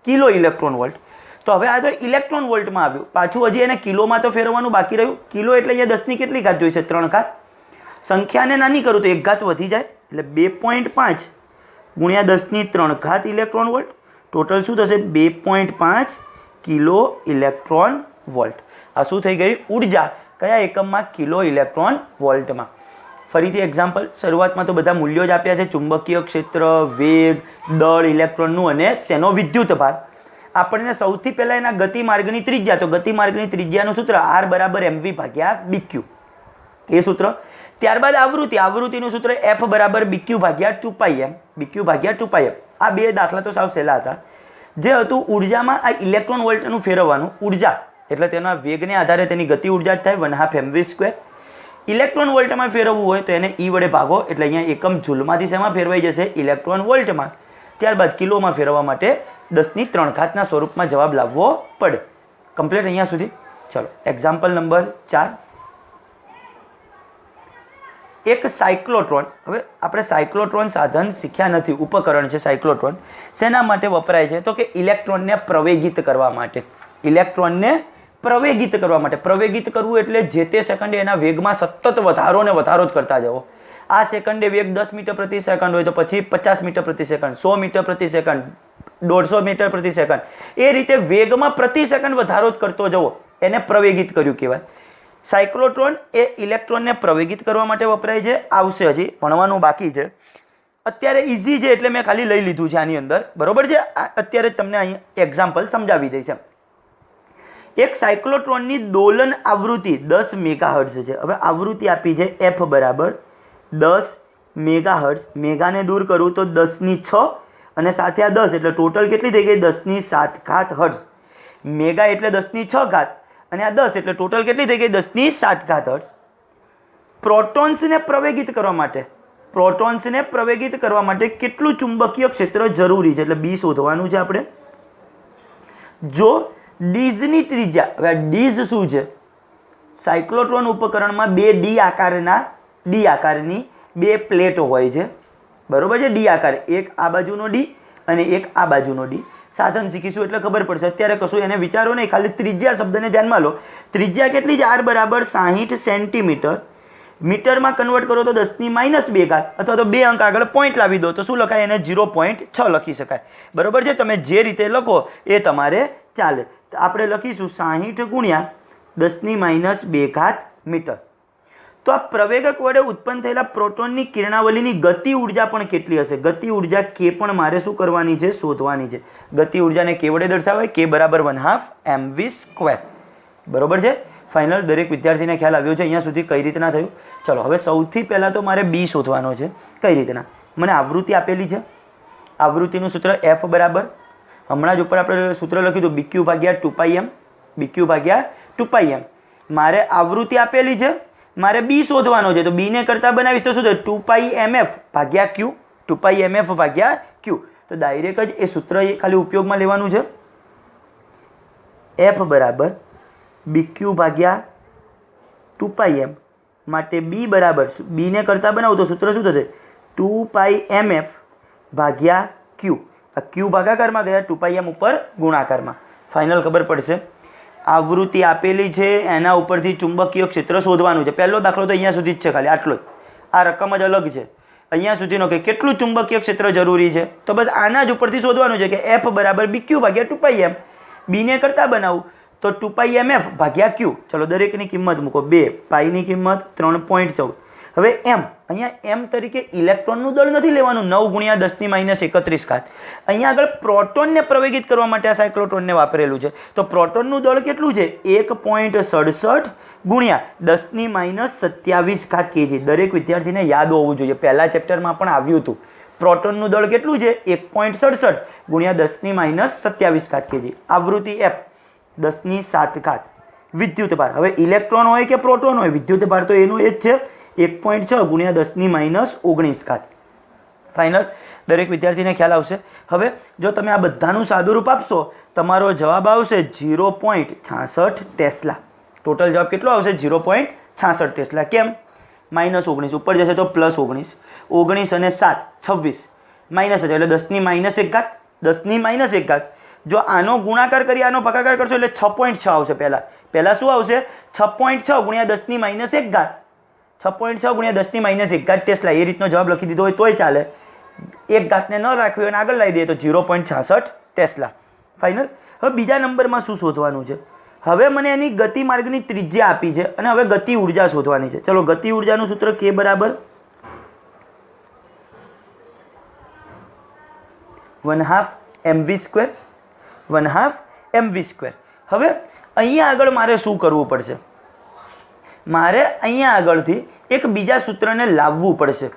Speaker 1: કિલો ઇલેક્ટ્રોન વોલ્ટ. તો હવે આ તો ઇલેક્ટ્રોન વોલ્ટમાં આવ્યું, પાછું હજી એને કિલોમાં તો ફેરવવાનું બાકી રહ્યું. કિલો એટલે અહીંયા 10ની કેટલી ઘાત જોઈશે? 3 ઘાત. સંખ્યાને નાની કરું તો 1 ઘાત વધી જાય, એટલે 2.5 × 10ની 3 ઘાત ઇલેક્ટ્રોન વોલ્ટ. ટોટલ શું થશે? 2.5 કિલો ઇલેક્ટ્રોન વોલ્ટ. આ શું થઈ ગઈ? ઉર્જા. કયા એકમમાં? કિલો ઇલેક્ટ્રોન વોલ્ટમાં. ફરીથી એક્ઝામ્પલ, શરૂઆતમાં તો બધા મૂલ્યો જ આપ્યા છે, ચુંબકીય ક્ષેત્ર, વેગ, દળ ઇલેક્ટ્રોનનું અને તેનો વિદ્યુત ભાર. આપણને સૌથી પહેલાં એના ગતિમાર્ગની ત્રિજ્યા, તો ગતિમાર્ગની ત્રિજ્યાનું સૂત્ર R = mv/bq, એ સૂત્ર. ત્યારબાદ આવૃત્તિ, આવૃત્તિનું સૂત્ર F = bq/2πm, bq/2πm. આ બે દાખલા તો સાવ સહેલા હતા. જે હતું ઉર્જામાં આ ઇલેક્ટ્રોન વોલ્ટનું ફેરવવાનું, ઉર્જા એટલે તેના વેગને આધારે તેની ગતિ ઉર્જા જ થાય 1/2 mv². ઇલેક્ટ્રોન વોલ્ટમાં ફેરવવું હોય તો એને E વડે ભાગો એટલે અહીંયા એકમ જૂલમાંથી શેમાં ફેરવાઈ જશે? ઇલેક્ટ્રોન વોલ્ટમાં. ત્યારબાદ કિલોમાં ફેરવવા માટે 10⁻³ ઘાતના સ્વરૂપમાં જવાબ લાવવો પડે. કમ્પ્લીટ અહીંયા સુધી. ચલો એક્ઝામ્પલ નંબર 4. એક સાયક્લોટ્રોન. હવે આપણે સાયક્લોટ્રોન સાધન શીખ્યા નથી, ઉપકરણ છે સાયક્લોટ્રોન. શેના માટે વપરાય છે? તો કે ઇલેક્ટ્રોનને પ્રવેગિત કરવા માટે. ઇલેક્ટ્રોનને પ્રવેગિત કરવા માટે. પ્રવેગિત કરવું એટલે જે તે સેકન્ડે એના વેગમાં સતત વધારો ને વધારો જ કરતા જવો. આ સેકન્ડે વેગ 10 મીટર પ્રતિ સેકન્ડ હોય તો પછી 50 મીટર પ્રતિ સેકન્ડ, 100 મીટર પ્રતિ સેકન્ડ, 150 મીટર પ્રતિ સેકન્ડ, એ રીતે વેગમાં પ્રતિ સેકન્ડ વધારો જ કરતો જવો, એને પ્રવેગિત કર્યું કહેવાય. સાયક્લોટ્રોન એ ઇલેક્ટ્રોનને પ્રવેગિત કરવા માટે વપરાય છે. આવશે, હજી ભણવાનું બાકી છે. અત્યારે ઇઝી છે એટલે મેં ખાલી લઈ લીધું છે આની અંદર. બરોબર છે? અત્યારે તમને અહીંયા એક્ઝામ્પલ સમજાવી દઈશ એમ. એક સાયક્લોટ્રોનની દોલન આવૃત્તિ 10 મેગાહર્ટ્ઝ છે. હવે આવૃત્તિ આપી છે F = 10 મેગાહર્ટ્ઝ. મેગાને દૂર કરું તો 10⁶, અને સાથે આ 10 એટલે ટોટલ કેટલી થઈ ગઈ? 10⁷ હર્ટ્ઝ. મેગા એટલે 10⁶, અને આ 10 એટલે ટોટલ કેટલી થઈ ગઈ? 10⁷ હર્ટ્ઝ. પ્રોટોન્સને પ્રવેગિત કરવા માટે, પ્રોટોન્સને પ્રવેગિત કરવા માટે કેટલું ચુંબકીય ક્ષેત્ર જરૂરી છે? એટલે B શોધવાનું છે આપણે. જો ડીઝની ત્રિજ્યા, હવે ડીઝ શું છે? સાયક્લોટ્રોન ઉપકરણમાં 2 ડી આકારની 2 પ્લેટ હોય છે. બરોબર છે? ડી આકાર, એક આ બાજુનો ડી અને એક આ બાજુનો ડી. સાધન શીખીશું એટલે ખબર પડશે. અત્યારે કશું એને વિચારો નહીં, ખાલી ત્રિજ્યા શબ્દને ધ્યાનમાં લો. ત્રિજ્યા કેટલી છે? R = 60 centimetre. મીટરમાં કન્વર્ટ કરો તો 10⁻2 ઘાત, અથવા તો 2 અંક આગળ પોઈન્ટ લાવી દો તો શું લખાય? એને 0.6 લખી શકાય. બરોબર છે? તમે જે રીતે લખો એ તમારે ચાલે. આપણે લખીશું 60 × 10⁻2 મીટર. તો આ પ્રવેગક વડે ઉત્પન્ન થયેલા પ્રોટોનની કિરણાવલીની ગતિ ઉર્જા પણ કેટલી હશે? ગતિ ઉર્જા કે પણ મારે શું કરવાની છે? શોધવાની છે. ગતિ ઉર્જાને કે વડે દર્શાવાય, કે બરાબર 1/2 mv². બરોબર છે? ફાઇનલ દરેક વિદ્યાર્થીને ખ્યાલ આવ્યો છે અહીંયા સુધી કઈ રીતના થયું? ચલો હવે સૌથી પહેલાં તો મારે બી શોધવાનો છે. કઈ રીતના? મને આવૃત્તિ આપેલી છે. આવૃત્તિનું સૂત્ર F બરાબર હમણાં જ ઉપર આપણે સૂત્ર લખ્યું હતું BQ ભાગ્યા 2πm. BQ ભાગ્યા 2πm. મારે આવૃત્તિ આપેલી છે, મારે બી શોધવાનો છે. તો બી ને કરતા બનાવીશ તો શું થાય? 2πmf ભાગ્યા Q. 2πmf ભાગ્યા Q. તો ડાયરેક્ટ જ એ સૂત્ર ખાલી ઉપયોગમાં લેવાનું છે. F બરાબર BQ ભાગ્યા 2πm માટે બી બરાબર બી ને કરતા બનાવું તો સૂત્ર શું થશે? 2πmf ભાગ્યા Q. આ Q ભાગાકારમાં ગયા, 2πm ઉપર ગુણાકારમાં. ફાઇનલ ખબર પડશે. આવૃત્તિ આપેલી છે, એના ઉપરથી ચુંબકીય ક્ષેત્ર શોધવાનું છે. પહેલો દાખલો તો અહીંયા સુધી જ છે, ખાલી આટલો જ. આ રકમ જ અલગ છે. અહીંયા સુધીનો કે કેટલું ચુંબકીય ક્ષેત્ર જરૂરી છે તો બસ આના જ ઉપરથી શોધવાનું છે કે F બરાબર BQ ભાગ્યા 2πm. બી ને કરતા બનાવું તો 2πmf ભાગ્યા Q. ચલો દરેકની કિંમત મૂકો. 2 પાઈની કિંમત 3.14. હવે એમ અહીંયા એમ તરીકે ઇલેક્ટ્રોનનું દળ નથી લેવાનું. 9 × 10⁻31. અહીંયા આગળ પ્રોટોનને પ્રવેગિત કરવા માટે આ સાયક્લોટ્રોનને વાપરેલું છે. તો પ્રોટોનનું દળ કેટલું છે? 1.67 × 10⁻27 kg. દરેક વિદ્યાર્થીને યાદ હોવું જોઈએ. પહેલા ચેપ્ટરમાં પણ આવ્યું હતું. પ્રોટોનનું દળ કેટલું છે? 1.67 × 10⁻27 kg. આવૃત્તિ F 10⁷. વિદ્યુત ભાર. હવે ઇલેક્ટ્રોન હોય કે પ્રોટોન હોય, વિદ્યુત ભાર તો એનો એ જ છે. 1.6 × 10⁻19. ફાઇનલ દરેક વિદ્યાર્થીને ખ્યાલ આવશે. હવે જો તમે આ બધાનું સાદુરૂપ આપશો, તમારો જવાબ આવશે 0.66 ટેસ્લા. ટોટલ જવાબ કેટલો આવશે? 0.66 ટેસ્લા. કેમ? -19 ઉપર જશે તો +19. 19 અને 7 26 માઇનસ હશે એટલે 10⁻1. 10⁻1. જો આનો ગુણાકાર કરી આનો ભાગાકાર કરશો એટલે 6.6 આવશે. પહેલા શું આવશે? 6.6 × 10⁻1. 6.6 × 10⁻1 ટેસ્લા. એ રીતનો જવાબ લખી દીધો હોય તોય ચાલે. એક ઘાતને ન રાખવી હોય અને આગળ લાવી દઈએ તો 0.66 ટેસ્લા. ફાઇનલ. હવે બીજા નંબરમાં શું શોધવાનું છે? હવે મને એની ગતિ માર્ગની ત્રિજ્યા આપી છે અને હવે ગતિ ઉર્જા શોધવાની છે. ચલો ગતિ ઉર્જાનું સૂત્ર K બરાબર 1/2 mv². 1/2 mv². હવે અહીંયા આગળ મારે શું કરવું પડશે? મારે અહીંયા આગળથી એક બીજા સૂત્રને લાવવું પડશે.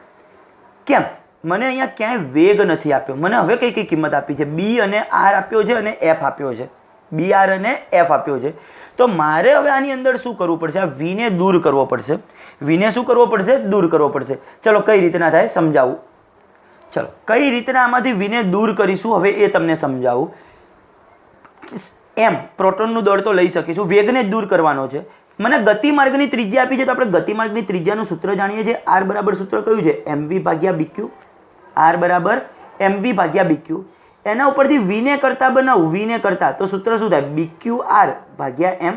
Speaker 1: કેમ? મને અહીંયા ક્યાંય વેગ નથી આપ્યો. મને હવે કઈ કઈ કિંમત આપી છે? બી અને આર આપ્યો છે અને એફ આપ્યો છે. બી આર અને એફ આપ્યો છે. તો મારે હવે આની અંદર શું કરવું પડશે? આ વીને દૂર કરવો પડશે. વીને શું કરવો પડશે? દૂર કરવો પડશે. ચલો કઈ રીતના થાય સમજાવું. ચલો કઈ રીતના આમાંથી વીને દૂર કરીશું હવે એ તમને સમજાવું. એમ પ્રોટોનનું દળ તો લઈ શકીશું, વેગને જ દૂર કરવાનો છે. મને ગતિ માર્ગની ત્રિજ્યા આપી છે તો આપણે ગતિ માર્ગની ત્રિજ્યાનું સૂત્ર જાણીએ છીએ. આર બરાબર સૂત્ર કયું છે? mv ભાગ્યા BQ. આર બરાબર mv ભાગ્યા BQ. એના ઉપરથી વીને કરતા બનાવું. વીને કરતા તો સૂત્ર શું થાય? BQR ભાગ્યા M.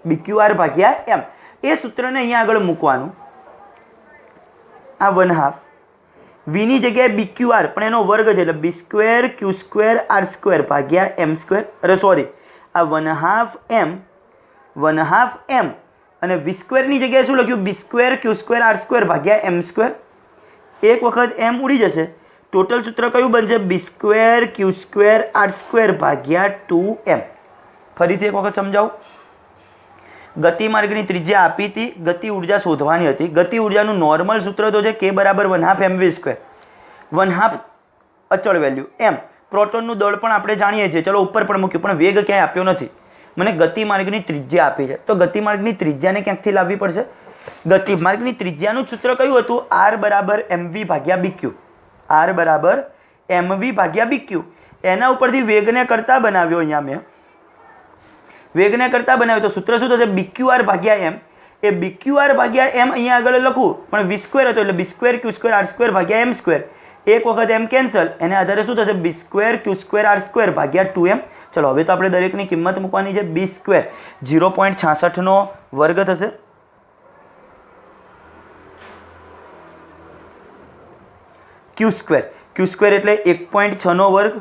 Speaker 1: BQR ભાગ્યા M. એ સૂત્રને અહીંયા આગળ મૂકવાનું. આ 1/2 વીની જગ્યાએ BQR પણ એનો વર્ગ છે એટલે B² Q² R² ભાગ્યા M². અરે સોરી, આ 1/2 M 1/2 M અને V² ની જગ્યાએ શું લખ્યું? B² Q² R² ભાગ્યા M². એક વખત M ઉડી જશે. ટોટલ સૂત્ર કયું બનશે? B² Q² R² ભાગ્યા 2M. ફરીથી એક વખત સમજાવું. ગતિ માર્ગની ત્રિજ્યા આપી હતી, ગતિ ઉર્જા શોધવાની હતી. ગતિ ઉર્જાનું નોર્મલ સૂત્ર તો છે K બરાબર 1/2 mv². 1/2 અચળ વેલ્યુ M. પ્રોટોનનું દળ પણ આપણે જાણીએ છીએ. ચલો ઉપર પણ મૂક્યું પણ વેગ ક્યાંય આપ્યો નથી. મને ગતિ માર્ગની ત્રિજ્યા આપી છે તો ગતિ માર્ગની ત્રિજ્યાને ક્યાંકથી લાવવી પડશે. ગતિ માર્ગની ત્રિજ્યાનું સૂત્ર કયું હતું? R બરાબર mv ભાગ્યા BQ. R બરાબર mv ભાગ્યા BQ. એના ઉપરથી વેગને કરતા બનાવ્યો. અહીંયા મેં વેગને કરતા બનાવ્યો તો સૂત્ર શું થશે? BQR ભાગ્યા M. એ BQR ભાગ્યા M અહીંયા આગળ લખું પણ V² હતો એટલે B² Q² R² ભાગ્યા M². એક વખત M કેન્સલ, એને આધારે શું થશે? B² Q² R² ભાગ્યા 2M. ચલો હવે તો આપણે દરેકની કિંમત મૂકવાની છે. B² 0.66 વર્ગ થશે. Q² એટલે 1.6 વર્ગ.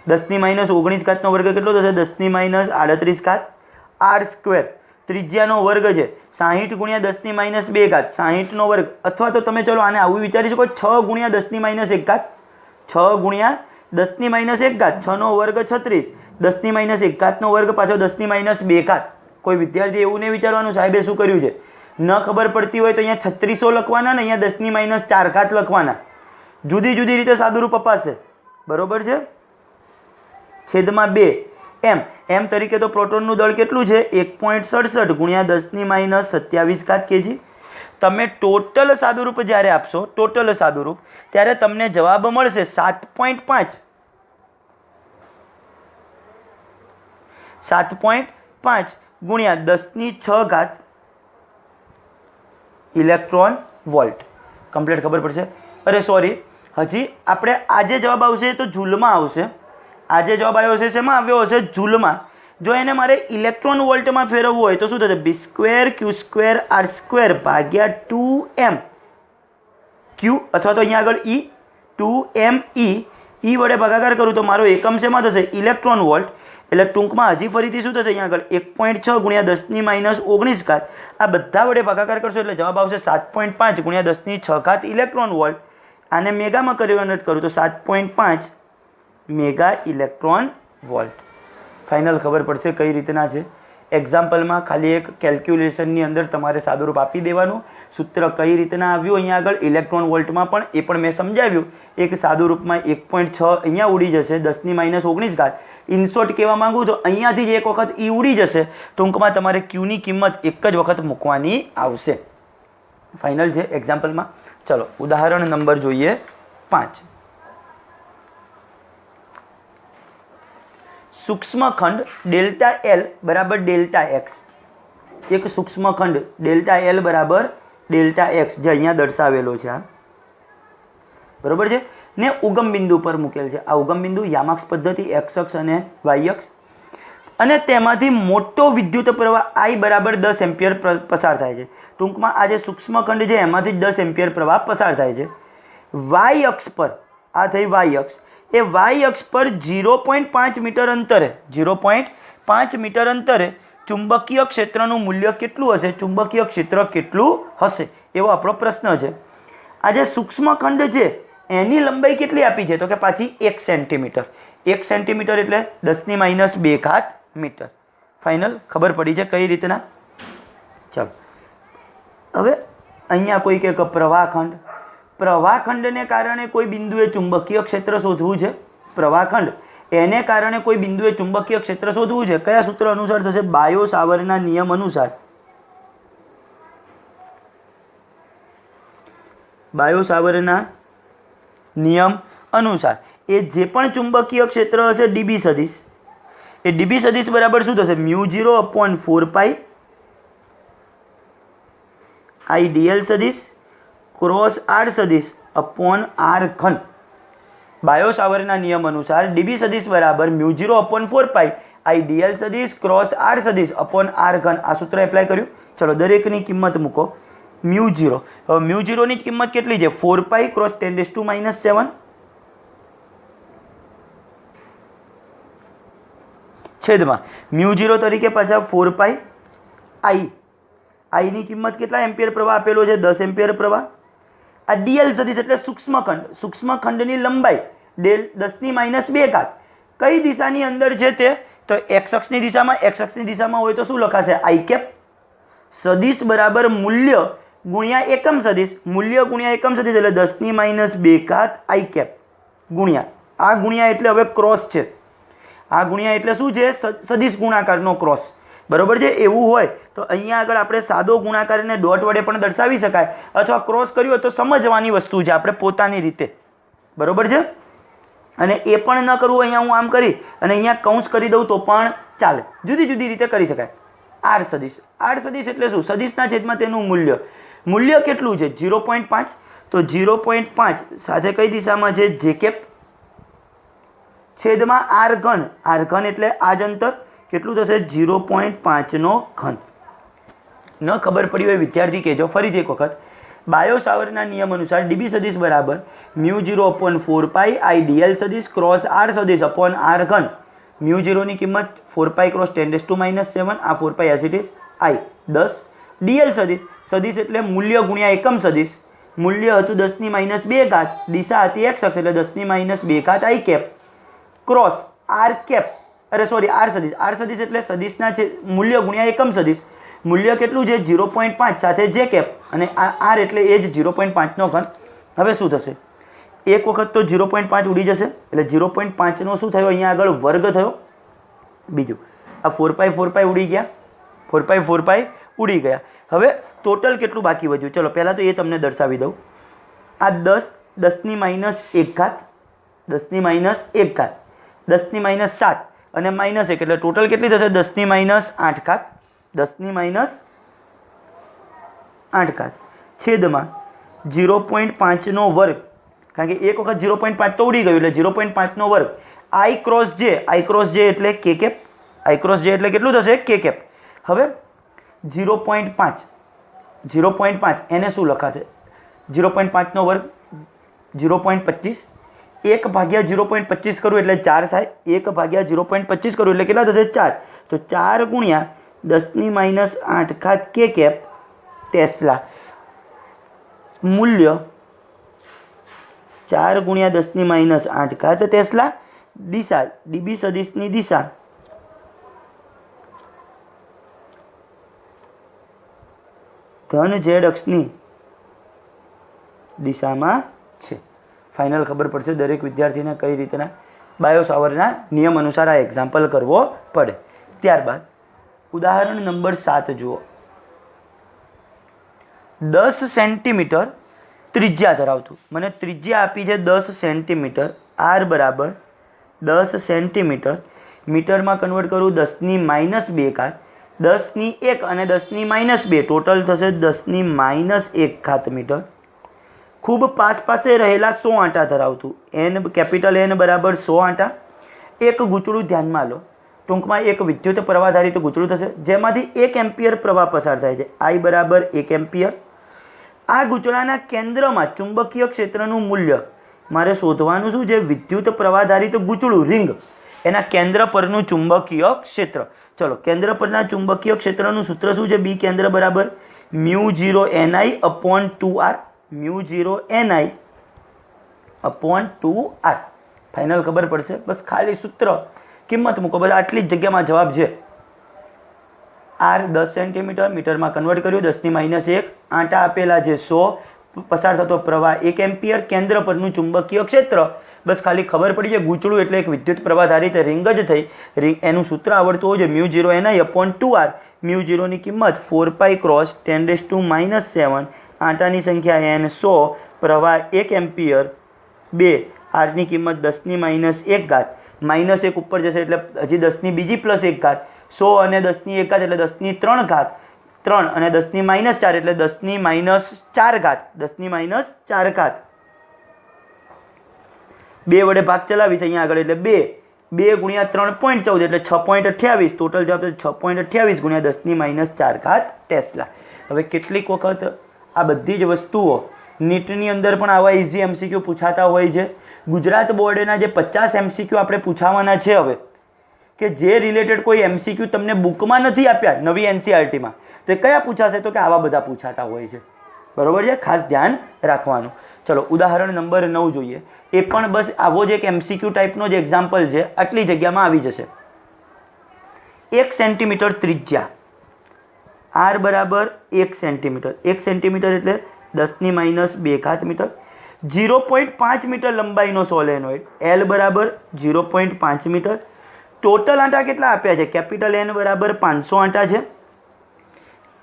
Speaker 1: 10⁻19 વર્ગ કેટલો થશે? 10⁻38. R² ત્રિજ્યાનો વર્ગ છે 60 ગુણ્યા 10 ની માઇનસ 2 ઘાત 60 નો વર્ગ, અથવા તો તમે ચલો આને આવું વિચારી શકો 6 ગુણ્યા 10 ની માઇનસ 1 ઘાત, 6 ગુણ્યા 10 ની માઇનસ 1 ઘાત, 6 નો વર્ગ 36, 10 ની માઇનસ 1 ઘાતનો વર્ગ પાછો 10 ની માઇનસ 2 ઘાત. કોઈ વિદ્યાર્થી એવું નહીં વિચારવાનું સાહેબે શું કર્યું છે, ન ખબર પડતી હોય તો અહીંયા 3600 લખવાના ને અહીંયા 10 ની માઇનસ 4 ઘાત લખવાના, જુદી જુદી રીતે સાદુરૂપ અપાશે. બરોબર છે, છેદમાં 2 એમ તરીકે તો પ્રોટોનનું દળ કેટલું છે 1.67 ગુણ્યા 10 ની માઇનસ 27 ઘાત kg. તમે ટોટલ સાદુરૂપ જ્યારે આપશો, ટોટલ સાદુરૂપ, ત્યારે તમને જવાબ મળશે 7.5 ગુણ્યા 10 ની 6 ઘાત ઇલેક્ટ્રોન વોલ્ટ. કમ્પ્લીટ ખબર પડશે. અરે સોરી, હજી આપણે આજે જવાબ આવશે તો જૂલમાં આવશે. આજે જવાબ આવ્યો છે શેમાં આવ્યો હશે, જૂલમાં. જો એને મારે ઇલેક્ટ્રોન વોલ્ટમાં ફેરવવું હોય તો શું થશે, b²q²r² ભાગ્યા 2m q, અથવા તો અહીંયા આગળ e 2m e વડે ભાગાકાર કરું તો મારો એકમ શેમાં થશે, ઇલેક્ટ્રોન વોલ્ટ. એટલે ટૂંકમાં હજી ફરીથી શું થશે, અહીંયા આગળ 1.6 ગુણ્યા 10 ની માઇનસ 19 ઘાત, આ બધા વડે ભાગાકાર કરશો એટલે જવાબ આવશે 7.5 ગુણ્યા 10 ની 6 ઘાત ઇલેક્ટ્રોન વોલ્ટ. આને મેગામાં કન્વર્ટ કરું તો 7.5 મેગા ઇલેક્ટ્રોન વોલ્ટ. ફાઇનલ ખબર પડશે કઈ રીતના છે. એક્ઝામ્પલમાં ખાલી એક કેલ્ક્યુલેશનની અંદર તમારે સાદુરૂપ આપી દેવાનું, સૂત્ર કઈ રીતના આવ્યું અહીંયા આગળ ઇલેક્ટ્રોન વોલ્ટમાં પણ એ પણ મેં સમજાવ્યું. એક સાદુરૂપમાં 1.6 અહીંયા ઉડી જશે 10 ની માઇનસ 19 ઘાત. ઇનશોર્ટ કહેવા માંગુ તો અહીંયાથી જ એક વખત ઈ ઉડી જશે, ટૂંકમાં તમારે ક્યુની કિંમત એક જ વખત મૂકવાની આવશે. ફાઇનલ છે એક્ઝામ્પલમાં. ચલો ઉદાહરણ નંબર જોઈએ 5. સૂક્ષ્મખંડ ડેલ્ટા એલ બરાબર ડેલ્ટા એક્સ. એક સૂક્ષ્મખંડ ડેલ્ટા એલ બરાબર ડેલ્ટા એક્સ જે અહીંયા દર્શાવેલો છે, આ બરોબર છે ને, ઉગમ બિંદુ પર મૂકેલ છે. આ ઉગમ બિંદુ યામાક્ષ પદ્ધતિ એક્સ અક્ષ અને વાય અક્ષ, અને તેમાંથી મોટો વિદ્યુત પ્રવાહ I બરાબર 10 એમ્પિયર પસાર થાય છે. ટૂંકમાં આ જે સૂક્ષ્મખંડ છે એમાંથી જ 10 એમ્પિયર પ્રવાહ પસાર થાય છે. વાય અક્ષ પર, આ થઈ વાય અક્ષ, એ વાય અક્ષ પર 0.5 મીટર અંતરે 0.5 મીટર અંતરે ચુંબકીય ક્ષેત્રનું મૂલ્ય કેટલું હશે, ચુંબકીય ક્ષેત્ર કેટલું હશે, એવો આપણો પ્રશ્ન છે. આ જે સૂક્ષ્મખંડ છે એની લંબાઈ કેટલી આપી છે તો કે પાછી 1 સેન્ટીમીટર. 1 સેન્ટીમીટર એટલે 10 ની માઇનસ 2 ઘાત મીટર. ફાઇનલ ખબર પડી છે કઈ રીતના. ચાલો હવે અહીંયા કોઈ કે પ્રવાહખંડ, પ્રવાહખંડને કારણે કોઈ બિંદુએ ચુંબકીય ક્ષેત્ર શોધવું છે. પ્રવાહખંડ એને કારણે કોઈ બિંદુએ ચુંબકીય ક્ષેત્ર શોધવું છે. કયા સૂત્ર અનુસાર થશે, બાયો સાવરના નિયમ અનુસાર. બાયો સાવરના નિયમ અનુસાર એ જે પણ ચુંબકીય ક્ષેત્ર હશે ડીબી સદિશ, એ ડીબી સદિશ બરાબર શું થશે, μ0/4π I dl સદિશ ક્રોસ r સદિશ અપોન r ઘન. બાયો સાવરના નિયમ અનુસાર ડીબી સદિશ બરાબર μ0/4π I dl સદિશ ક્રોસ r સદિશ અપોન r ઘન. આ સૂત્ર એપ્લાય કર્યું. ચલો દરેકની કિંમત મૂકો. μ0, હવે μ0 ની કિંમત કેટલી છે, 4π ક્રોસ 10⁻⁻7 છેદમાં μ0 તરીકે પાછા 4π I ની કિંમત કેટલા એમ્પિયર પ્રવાહ આપેલો છે, 10 એમ્પિયર પ્રવાહ. આ ડીએલ સદિશ એટલે સૂક્ષ્મખંડ, સૂક્ષ્મખંડની લંબાઈ 10 ની માઇનસ 2 ઘાત કઈ દિશાની અંદર છે તે, તો એક્સ અક્ષની દિશામાં. એક્સ અક્ષની દિશામાં હોય તો શું લખાશે, I કેપ સદિશ બરાબર મૂલ્ય ગુણ્યા એકમ સદિશ, મૂલ્ય ગુણ્યા એકમ સદિશ એટલે 10 ની માઇનસ 2 ઘાત I કેપ ગુણ્યા આ ગુણ્યા એટલે હવે ક્રોસ છે. આ ગુણ્યા એટલે શું છે, સદિશ ગુણાકારનો ક્રોસ. બરોબર છે. એવું હોય તો અહીંયા આગળ આપણે સાદો ગુણાકારને ડોટ વડે પણ દર્શાવી શકાય, અથવા ક્રોસ કર્યું હોય તો સમજવાની વસ્તુ છે આપણે પોતાની રીતે. બરોબર છે. અને એ પણ ન કરવું, અહીંયા હું આમ કરી અને અહીંયા કૌંસ કરી દઉં તો પણ ચાલે. જુદી જુદી રીતે કરી શકાય. આર સદિશ, આર સદિશ એટલે શું, સદિશના છેદમાં તેનું મૂલ્ય. મૂલ્ય કેટલું છે 0.5, તો 0.5 સાથે કઈ દિશામાં છે, જે કેપ છેદમાં આર ઘન. આર ઘન એટલે આ જ અંતર કેટલું થશે, 0.5 નો ઘન. ન ખબર પડી હોય વિદ્યાર્થી કહેજો ફરીથી એક વખત. બાયો સાવરના નિયમ અનુસાર ડીબી સદિશ બરાબર μ0/4π I dl સદિશ ક્રોસ r સદિશ અપોન r ઘન. μ0 ની કિંમત 4π ક્રોસ 10⁻⁻7, આ 4π as it is I 10 dl સદિશ, સદિશ એટલે મૂલ્ય ગુણ્યા એકમ સદિશ, મૂલ્ય હતું 10⁻2 ઘાત, દિશા હતી x અક્ષ એટલે 10⁻2 ઘાત I cap cross R cap, અરે સોરી આર સદિશ એટલે સદિશના છે મૂલ્ય ગુણ્યા એકમ સદિશ, મૂલ્ય કેટલું છે 0.5 સાથે જે કેપ અને આ આર એટલે એ જ 0.5 નો ઘન. હવે શું થશે, એક વખત તો 0.5 ઉડી જશે એટલે 0.5 નો શું થયો અહીંયા આગળ વર્ગ થયો, બીજું આ 4π ઉડી ગયા, 4π ઉડી ગયા. હવે ટોટલ કેટલું બાકી વધ્યું, ચલો પહેલાં તો એ તમને દર્શાવી દઉં. આ 10⁻1 ઘાત, 10⁻1 ઘાત, 10⁻7 અને -1 એટલે ટોટલ કેટલી થશે 10⁻8 ઘાત, 10⁻8 ઘાત છેદમાં 0.5 નો વર્ગ, કારણ કે એક વખત 0.5 તો ઉડી ગયું એટલે 0.5 નો વર્ગ, આઈ ક્રોસ જે એટલે કે કેપ, આઈ ક્રોસ જે એટલે કેટલું થશે કે કેપ. હવે 0.5 એને શું લખાશે, 0.5 નો વર્ગ 0.25, 1 ભાગ્યા 0.25 કરું એટલે 4 થાય, 1 ભાગ્યા 0.25 કરું એટલે કેટલા થશે 4, તો 4 ગુણ્યા 10⁻8 ઘાત કે કેપ ટેસ્લા, મૂલ્ય 4 ગુણ્યા 10⁻8 ઘાત ટેસ્લા, દિશા ડીબી સદિશની દિશા ધન ઝેડ અક્ષની દિશામાં છે. ફાઇનલ ખબર પડશે દરેક વિદ્યાર્થીને કઈ રીતના બાયો સાવરના નિયમ અનુસાર આ એક્ઝામ્પલ કરવો પડે. ત્યારબાદ ઉદાહરણ નંબર 7 જુઓ. 10 સેન્ટીમીટર ત્રિજ્યા ધરાવતું, મને ત્રિજ્યા આપી છે 10 સેન્ટીમીટર, આર બરાબર 10 સેન્ટીમીટર, મીટરમાં કન્વર્ટ કરું 10⁻2 ઘાત, 10⁻1 અને 10⁻2 ટોટલ થશે 10⁻1 ઘાત મીટર. ખૂબ પાસે રહેલા 100 આંટા ધરાવતું, એન કેપિટલ એન બરાબર 100 આંટા. એક ગૂંચળું ધ્યાનમાં લો, ટૂંકમાં એક વિદ્યુત પ્રવાહધારિત ગૂંચળું થશે જેમાંથી 1 એમ્પિયર પ્રવાહ પસાર થાય છે, આઈ બરાબર 1 એમ્પિયર. આ ગૂંચળાના કેન્દ્રમાં ચુંબકીય ક્ષેત્રનું મૂલ્ય મારે શોધવાનું શું છે, વિદ્યુત પ્રવાહધારિત ગૂંચળું રિંગ એના કેન્દ્ર પરનું ચુંબકીય ક્ષેત્ર. ચલો કેન્દ્ર પરના ચુંબકીય ક્ષેત્રનું સૂત્ર શું છે, બી કેન્દ્ર બરાબર μ0ni/2r, μ0ni/2r. ફાઇનલ ખબર પડશે, બસ ખાલી સૂત્ર કિંમત મૂકો, બસ આટલી જ જગ્યામાં જવાબ છે. આર 10 સેન્ટીમીટર, મીટરમાં કન્વર્ટ કર્યું 10⁻1, આંટા આપેલા છે 100, પસાર થતો પ્રવાહ 1 એમ્પિયર, કેન્દ્ર પરનું ચુંબકીય ક્ષેત્ર, બસ ખાલી ખબર પડી છે ગૂંચળું એટલે એક વિદ્યુત પ્રવાહધારિત રિંગ જ થઈ. એનું સૂત્ર આવડતું હોય છે μ0ni/2r, μ0ની કિંમત 4π × 10⁻⁻7, આંટાની સંખ્યા n 100, પ્રવાહ 1 એમ્પિયર, 2, આરની કિંમત 10⁻1 ઘાત, -1 ઉપર જશે એટલે હજી 10ની બીજી +1 ઘાત, 100 અને 10ની 1 ઘાત એટલે 10ની 3 ઘાત, 3 અને 10ની-4 એટલે 10ની-4 ઘાત, 10ની-4 ઘાત. 2 વડે ભાગ ચલાવીશ અહીંયા આગળ એટલે 2 ગુણ્યા 3.14 એટલે 6.28, ટોટલ જવાબ 6.28 ગુણ્યા 10ની-4 ઘાત ટેસ્લા. હવે કેટલીક વખત આ બધી જ વસ્તુઓ નીટની અંદર પણ આવા ઇઝી એમસીક્યુ પૂછાતા હોય છે. ગુજરાત બોર્ડના જે 50 એમસીક્યુ આપણે પૂછાવાના છે હવે, કે જે રિલેટેડ કોઈ એમસીક્યુ તમને બુકમાં નથી આપ્યા નવી એનસીઆરટીમાં, તો એ કયા પૂછાશે, તો કે આવા બધા પૂછાતા હોય છે. બરોબર છે, ખાસ ધ્યાન રાખવાનું. ચલો ઉદાહરણ નંબર 9 જોઈએ. એ પણ બસ આવો જ એક એમસીક્યુ ટાઈપનો જ એક્ઝામ્પલ છે, આટલી જગ્યામાં આવી જશે. 1 સેન્ટીમીટર ત્રિજ્યા, આર બરાબર 1 સેન્ટીમીટર, 1 સેન્ટીમીટર એટલે 10⁻2 ઘાત મીટર. 0.5 મીટર લંબાઈનો સોલેનોઇડ, એલ બરાબર 0.5 મીટર. ટોટલ આંટા કેટલા આપ્યા છે, કેપિટલ એન બરાબર 500 આંટા છે.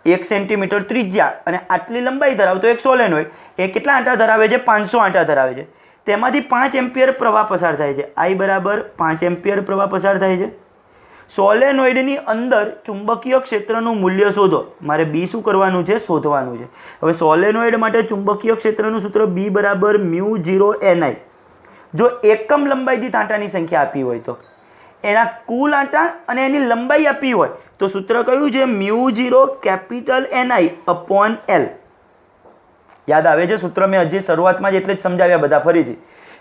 Speaker 1: 1 સેન્ટીમીટર ત્રિજ્યા અને આટલી લંબાઈ ધરાવતો એક સોલેનોઇડ, એ કેટલા આંટા ધરાવે છે, 500 આંટા ધરાવે છે. તેમાંથી 5 એમ્પિયર પ્રવાહ પસાર થાય છે, આઈ બરાબર 5 એમ્પિયર પ્રવાહ પસાર થાય છે. સોલેનોઇડની અંદર ચુંબકીય ક્ષેત્રનું મૂલ્ય શોધો. મારે બી શું કરવાનું છે, શોધવાનું છે. હવે સોલેનોઇડ માટે ચુંબકીય ક્ષેત્રનું સૂત્ર બી બરાબર μ0ni. જો એકમ લંબાઈ દીઠ આંટાની સંખ્યા આપી હોય તો એના કુલ આંટા અને એની લંબાઈ આપી હોય તો સૂત્ર કયું છે, μ0Ni/L. યાદ આવે છે સૂત્ર, મેં હજી શરૂઆતમાં જ એટલે જ સમજાવ્યા બધા ફરીથી.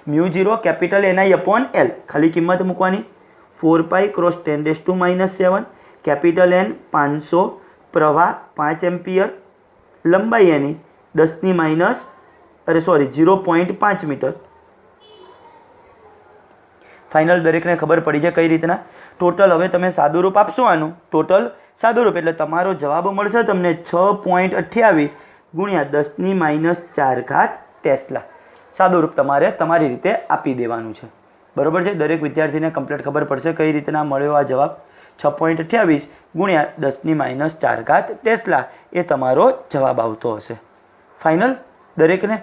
Speaker 1: μ0Ni/L, ખાલી કિંમત મૂકવાની 4π × 10⁻7, કેપિટલ N 500, પ્રવાહ 5 એમ્પિયર, લંબાઈ એની 0.5 મીટર. ફાઇનલ દરેકને ખબર પડી જાય કઈ રીતના ટોટલ. હવે તમે સાદું રૂપ આપશો આનું ટોટલ સાદું રૂપ એટલે તમારો જવાબ મળશે તમને 6.28 ગુણ્યા 10⁻⁴ ટેસ્લા. સાદું રૂપ તમારે તમારી રીતે આપી દેવાનું છે. બરોબર છે. દરેક વિદ્યાર્થીને કમ્પ્લીટ ખબર પડશે કઈ રીતના મળ્યો આ જવાબ. 6.28 ગુણ્યા 10⁻⁴ ટેસ્લા એ તમારો જવાબ આવતો હશે. ફાઇનલ દરેકને.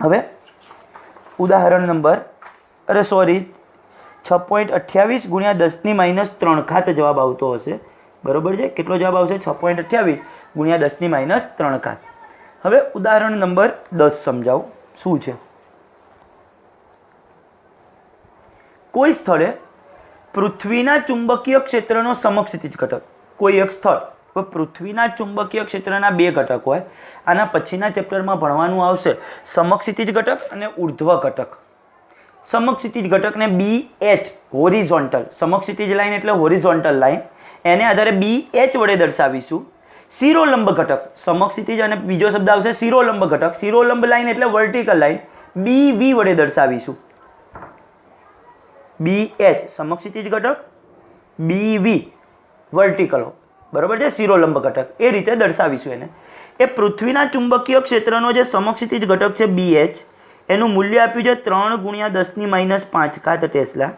Speaker 1: હવે ઉદાહરણ નંબર 6.28 ગુણ્યા 10⁻³ જવાબ આવતો હશે. બરોબર છે. કેટલો જવાબ આવશે? 6.28 ગુણ્યા 10⁻³. હવે ઉદાહરણ નંબર 10 સમજાવું શું છે. કોઈ સ્થળે પૃથ્વીના ચુંબકીય ક્ષેત્રનો સમક્ષિતિજ ઘટક, કોઈ એક સ્થળ પૃથ્વીના ચુંબકીય ક્ષેત્રના બે ઘટક હોય. આના પછીના ચેપ્ટરમાં ભણવાનું આવશે સમક્ષિતિજ ઘટક અને ઉર્ધ્વ ઘટક. સમક્ષિતિજ ઘટકને BH હોરિઝોન્ટલ, સમક્ષિતિજ લાઈન એટલે હોરિઝોન્ટલ લાઈન, એને આધારે BH વડે દર્શાવીશું. શિરોલંબ ઘટક, સમક્ષિતિજ અને બીજો શબ્દ આવશે શિરોલંબ ઘટક, શિરોલંબ લાઈન એટલે વર્ટિકલ લાઈન, BV વડે દર્શાવીશું. BH સમક્ષિતિજ ઘટક, BV વર્ટિકલ, બરોબર છે, શિરોલંબ ઘટક, એ રીતે દર્શાવીશું એને. એ પૃથ્વીના ચુંબકીય ક્ષેત્રનો જે સમક્ષિતિજ ઘટક છે BH, એનું મૂલ્ય આપ્યું છે 3 ગુણ્યા 10⁻⁵ ટેસ્લા.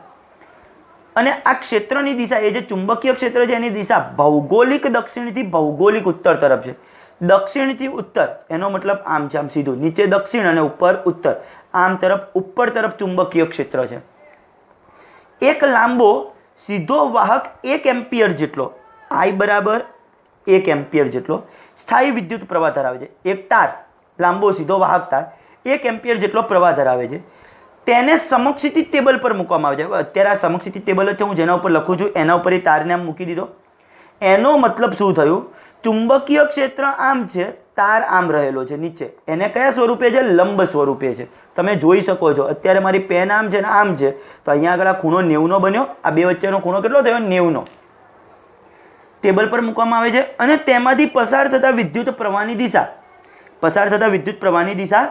Speaker 1: અને આ ક્ષેત્રની દિશા, એ જે ચુંબકીય ક્ષેત્ર છે એની દિશા ભૌગોલિક દક્ષિણથી ભૌગોલિક ઉત્તર તરફ છે. દક્ષિણથી ઉત્તર એનો મતલબ આમ છે, આમ સીધું નીચે દક્ષિણ અને ઉપર ઉત્તર, આમ તરફ ઉપર તરફ ચુંબકીય ક્ષેત્ર છે. એક લાંબો સીધો વાહક 1 એમ્પિયર જેટલો, I બરાબર 1 એમ્પિયર જેટલો સ્થાયી વિદ્યુત પ્રવાહ ધરાવે છે. એક તાર, લાંબો સીધો વાહક તાર 1 એમ્પિયર જેટલો પ્રવાહ ધરાવે છે. તેને સમક્ષિતિજ ટેબલ પર મૂકવામાં આવે છે. અત્યારે આ સમક્ષિતિજ ટેબલ જ છે, હું જેના ઉપર લખું છું એના ઉપર એ તારને આમ મૂકી દીધો. એનો મતલબ શું થયું? ચુંબકીય ક્ષેત્ર આમ છે, તાર આમ રહેલો છે નીચે. એને કયા સ્વરૂપે છે? લંબ સ્વરૂપે છે. તમે જોઈ શકો છો અત્યારે મારી પેન આમ છે ને આમ છે, તો અહીંયા આગળ આ ખૂણો 90 બન્યો. આ બે વચ્ચેનો ખૂણો કેટલો થયો? 90. ટેબલ પર મૂકવામાં આવે છે અને તેમાંથી પસાર થતા વિદ્યુત પ્રવાહની દિશા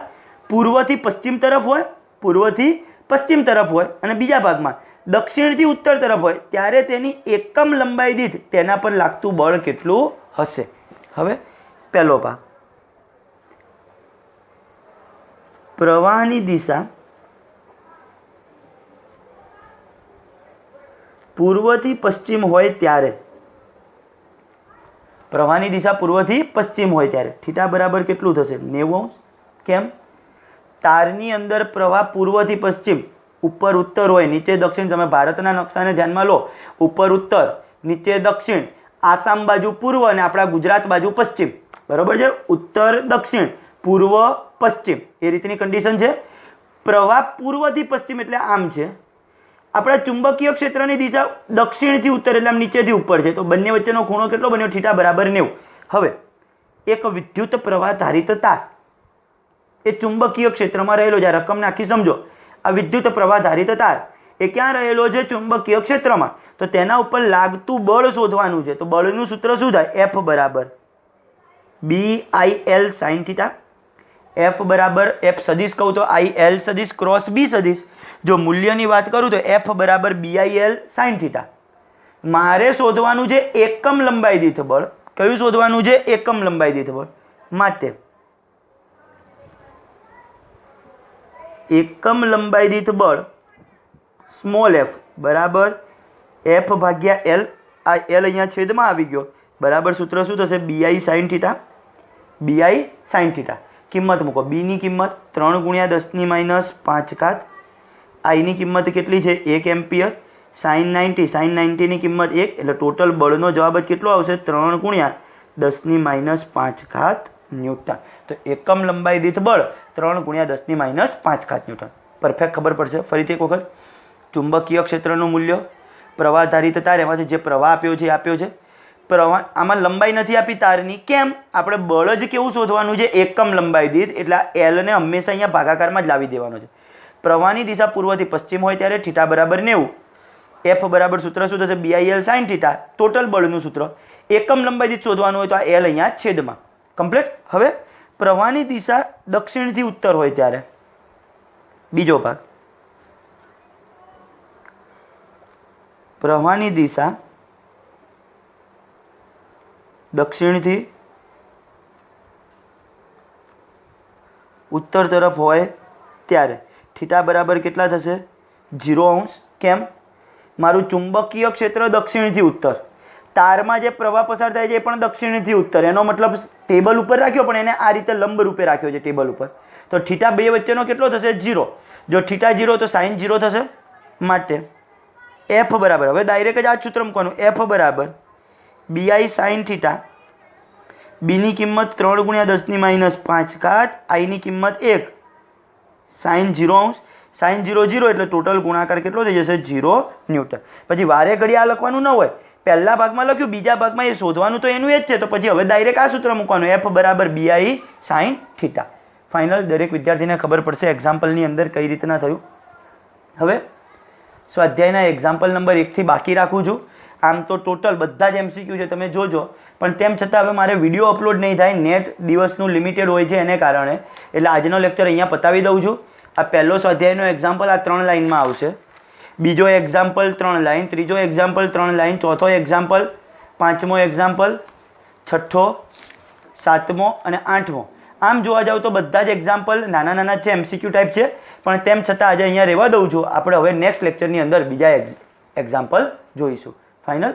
Speaker 1: પૂર્વથી પશ્ચિમ તરફ હોય, પૂર્વથી પશ્ચિમ તરફ હોય અને બીજા ભાગમાં દક્ષિણથી ઉત્તર તરફ હોય, ત્યારે તેની એકમ લંબાઈ દીઠ તેના પર લાગતું બળ કેટલું હશે? હવે પહેલો ભાગ, પ્રવાહની દિશા પૂર્વથી પશ્ચિમ હોય ત્યારે, પ્રવાહની દિશા પૂર્વથી પશ્ચિમ હોય ત્યારે થીટા બરાબર કેટલું થશે? 90°. કેમ? તારની અંદર પ્રવાહ પૂર્વથી પશ્ચિમ, ઉપર ઉત્તર હોય, નીચે દક્ષિણ. તમે ભારતના નકશાને ધ્યાનમાં લો, ઉપર ઉત્તર, નીચે દક્ષિણ, આસામ બાજુ પૂર્વ અને આપણા ગુજરાત બાજુ પશ્ચિમ. બરોબર છે? ઉત્તર દક્ષિણ, પૂર્વ પશ્ચિમ, એ રીતની કન્ડિશન છે. પ્રવાહ પૂર્વથી પશ્ચિમ એટલે આમ છે. આપણા ચુંબકીય ક્ષેત્રની દિશા દક્ષિણથી ઉત્તર એટલે આમ નીચેથી ઉપર છે. તો બંને વચ્ચેનો ખૂણો કેટલો બન્યો? થીટા બરાબર 90. હવે એક વિદ્યુત પ્રવાહ ધારિત તાર એ ચુંબકીય ક્ષેત્રમાં રહેલો છે. રકમને આખી સમજો. આ વિદ્યુત પ્રવાહ ધારિત તાર એ ક્યાં રહેલો છે? ચુંબકીય ક્ષેત્રમાં. તો તેના ઉપર લાગતું બળ શોધવાનું છે. તો બળનું સૂત્ર શું થાય? F બરાબર BIL sin θ. F બરાબર F સદિશ કહું તો IL સદિશ ક્રોસ B સદિશ. જો મૂલ્યની વાત કરું તો F બરાબર BIL sin θ. મારે શોધવાનું છે એકમ લંબાઈ દીઠ બળ. કયું શોધવાનું છે? એકમ લંબાઈ દીઠ બળ. માટે એકમ લંબાઈ દીઠ બળ સ્મોલ f બરાબર F ભાગ્યા L. આ L અહીંયા છેદમાં આવી ગયો. બરાબર સૂત્ર શું થશે? BI sin θ. BI sin θ. કિંમત મૂકો. B ની કિંમત 3 ગુણ્યા 10⁻⁵. I ની કિંમત કેટલી છે? 1 એમ્પિયર. sin 90 ની કિંમત 1, એટલે ટોટલ બળનો જવાબ જ કેટલો આવશે? 3 ગુણ્યા 10⁻⁵ ન્યૂટન. તો એકમ લંબાઈ દીઠ બળ 3 ગુણ્યા 10⁻⁵ ન્યૂટન. પરફેક્ટ ખબર પડશે. ફરીથી એક વખત, ચુંબકીય ક્ષેત્રનું મૂલ્ય, પ્રવાહ ધારિત તાર, એમાંથી જે પ્રવાહ આપ્યો છે એ આપ્યો છે. પ્રવાહ આમાં લંબાઈ નથી આપી તારની. કેમ? આપણે બળ જ કેવું શોધવાનું છે? એકમ લંબાઈ દીઠ. એટલે L ને હંમેશા અહીંયા ભાગાકારમાં જ લાવી દેવાનો છે. પ્રવાહની દિશા પૂર્વથી પશ્ચિમ હોય ત્યારે થીટા બરાબર 90. F બરાબર સૂત્ર શું થશે? BIL sin θ. ટોટલ બળનું સૂત્ર એકમ લંબાઈ દીઠ શોધવાનું હોય તો આ એલ અહીંયા છેદમાં કમ્પ્લીટ. હવે પ્રવાહની દિશા દક્ષિણથી ઉત્તર હોય ત્યારે બીજો ભાગ, પ્રવાહની દિશા દક્ષિણથી ઉત્તર તરફ હોય ત્યારે થીટા બરાબર કેટલા થશે? 0°. કેમ? મારું ચુંબકીય ક્ષેત્ર દક્ષિણથી ઉત્તર, તારમાં જે પ્રવાહ પસાર થાય છે એ પણ દક્ષિણથી ઉત્તર, એનો મતલબ ટેબલ ઉપર રાખ્યો પણ એને આ રીતે લંબ રૂપે રાખ્યો છે ટેબલ ઉપર, તો થીટા બે વચ્ચેનો કેટલો થશે? 0. જો થીટા 0 તો સાઇન 0 થશે. માટે એફ બરાબર, હવે ડાયરેક્ટ જ આ સૂત્ર મૂકવાનું, એફ બરાબર BI સાઇન થીટા, બીની કિંમત 3 × 10⁻5 ઘાત, આઈની કિંમત 1 સાઇન 0°. સાઇન 0 0 એટલે ટોટલ ગુણાકાર કેટલો થઈ જશે? 0 ન્યૂટન. પછી વારે ઘડી આ લખવાનું ન હોય, પહેલા ભાગમાં લખ્યું બીજા ભાગમાં એ શોધવાનું તો એનું એ જ છે, તો પછી હવે ડાયરેક્ટ આ સૂત્ર મૂકવાનું, એફ બરાબર BI સાઇન થીટા. ફાઇનલ દરેક વિદ્યાર્થીને ખબર પડશે એક્ઝામ્પલની અંદર કઈ રીતના થયું. હવે સ્વાધ્યાયના એક્ઝામ્પલ નંબર 1 થી બાકી રાખું છું. આમ તો ટોટલ બધા જ MCQ છે, તમે જોજો, પણ તેમ છતાં હવે મારે વિડીયો અપલોડ નહીં થાય, નેટ દિવસનું લિમિટેડ હોય છે એને કારણે, એટલે આજનો લેક્ચર અહીંયા પતાવી દઉં છું. આ પહેલો સ્વાધ્યાયનો એક્ઝામ્પલ આ 3 લાઇનમાં આવશે, બીજો એક્ઝામ્પલ 3 લાઇન, ત્રીજો એક્ઝામ્પલ 3 લાઇન, ચોથો એક્ઝામ્પલ, પાંચમો એક્ઝામ્પલ, છઠ્ઠો, સાતમો અને આઠમો. આમ જોવા જાવ તો બધા જ એક્ઝામ્પલ નાના નાના છે, MCQ ટાઈપ છે, પણ તેમ છતાં આજે અહીંયા રહેવા દઉં છું. આપણે હવે નેક્સ્ટ લેક્ચરની અંદર બીજા એક્ઝામ્પલ જોઈશું. ફાઇનલ.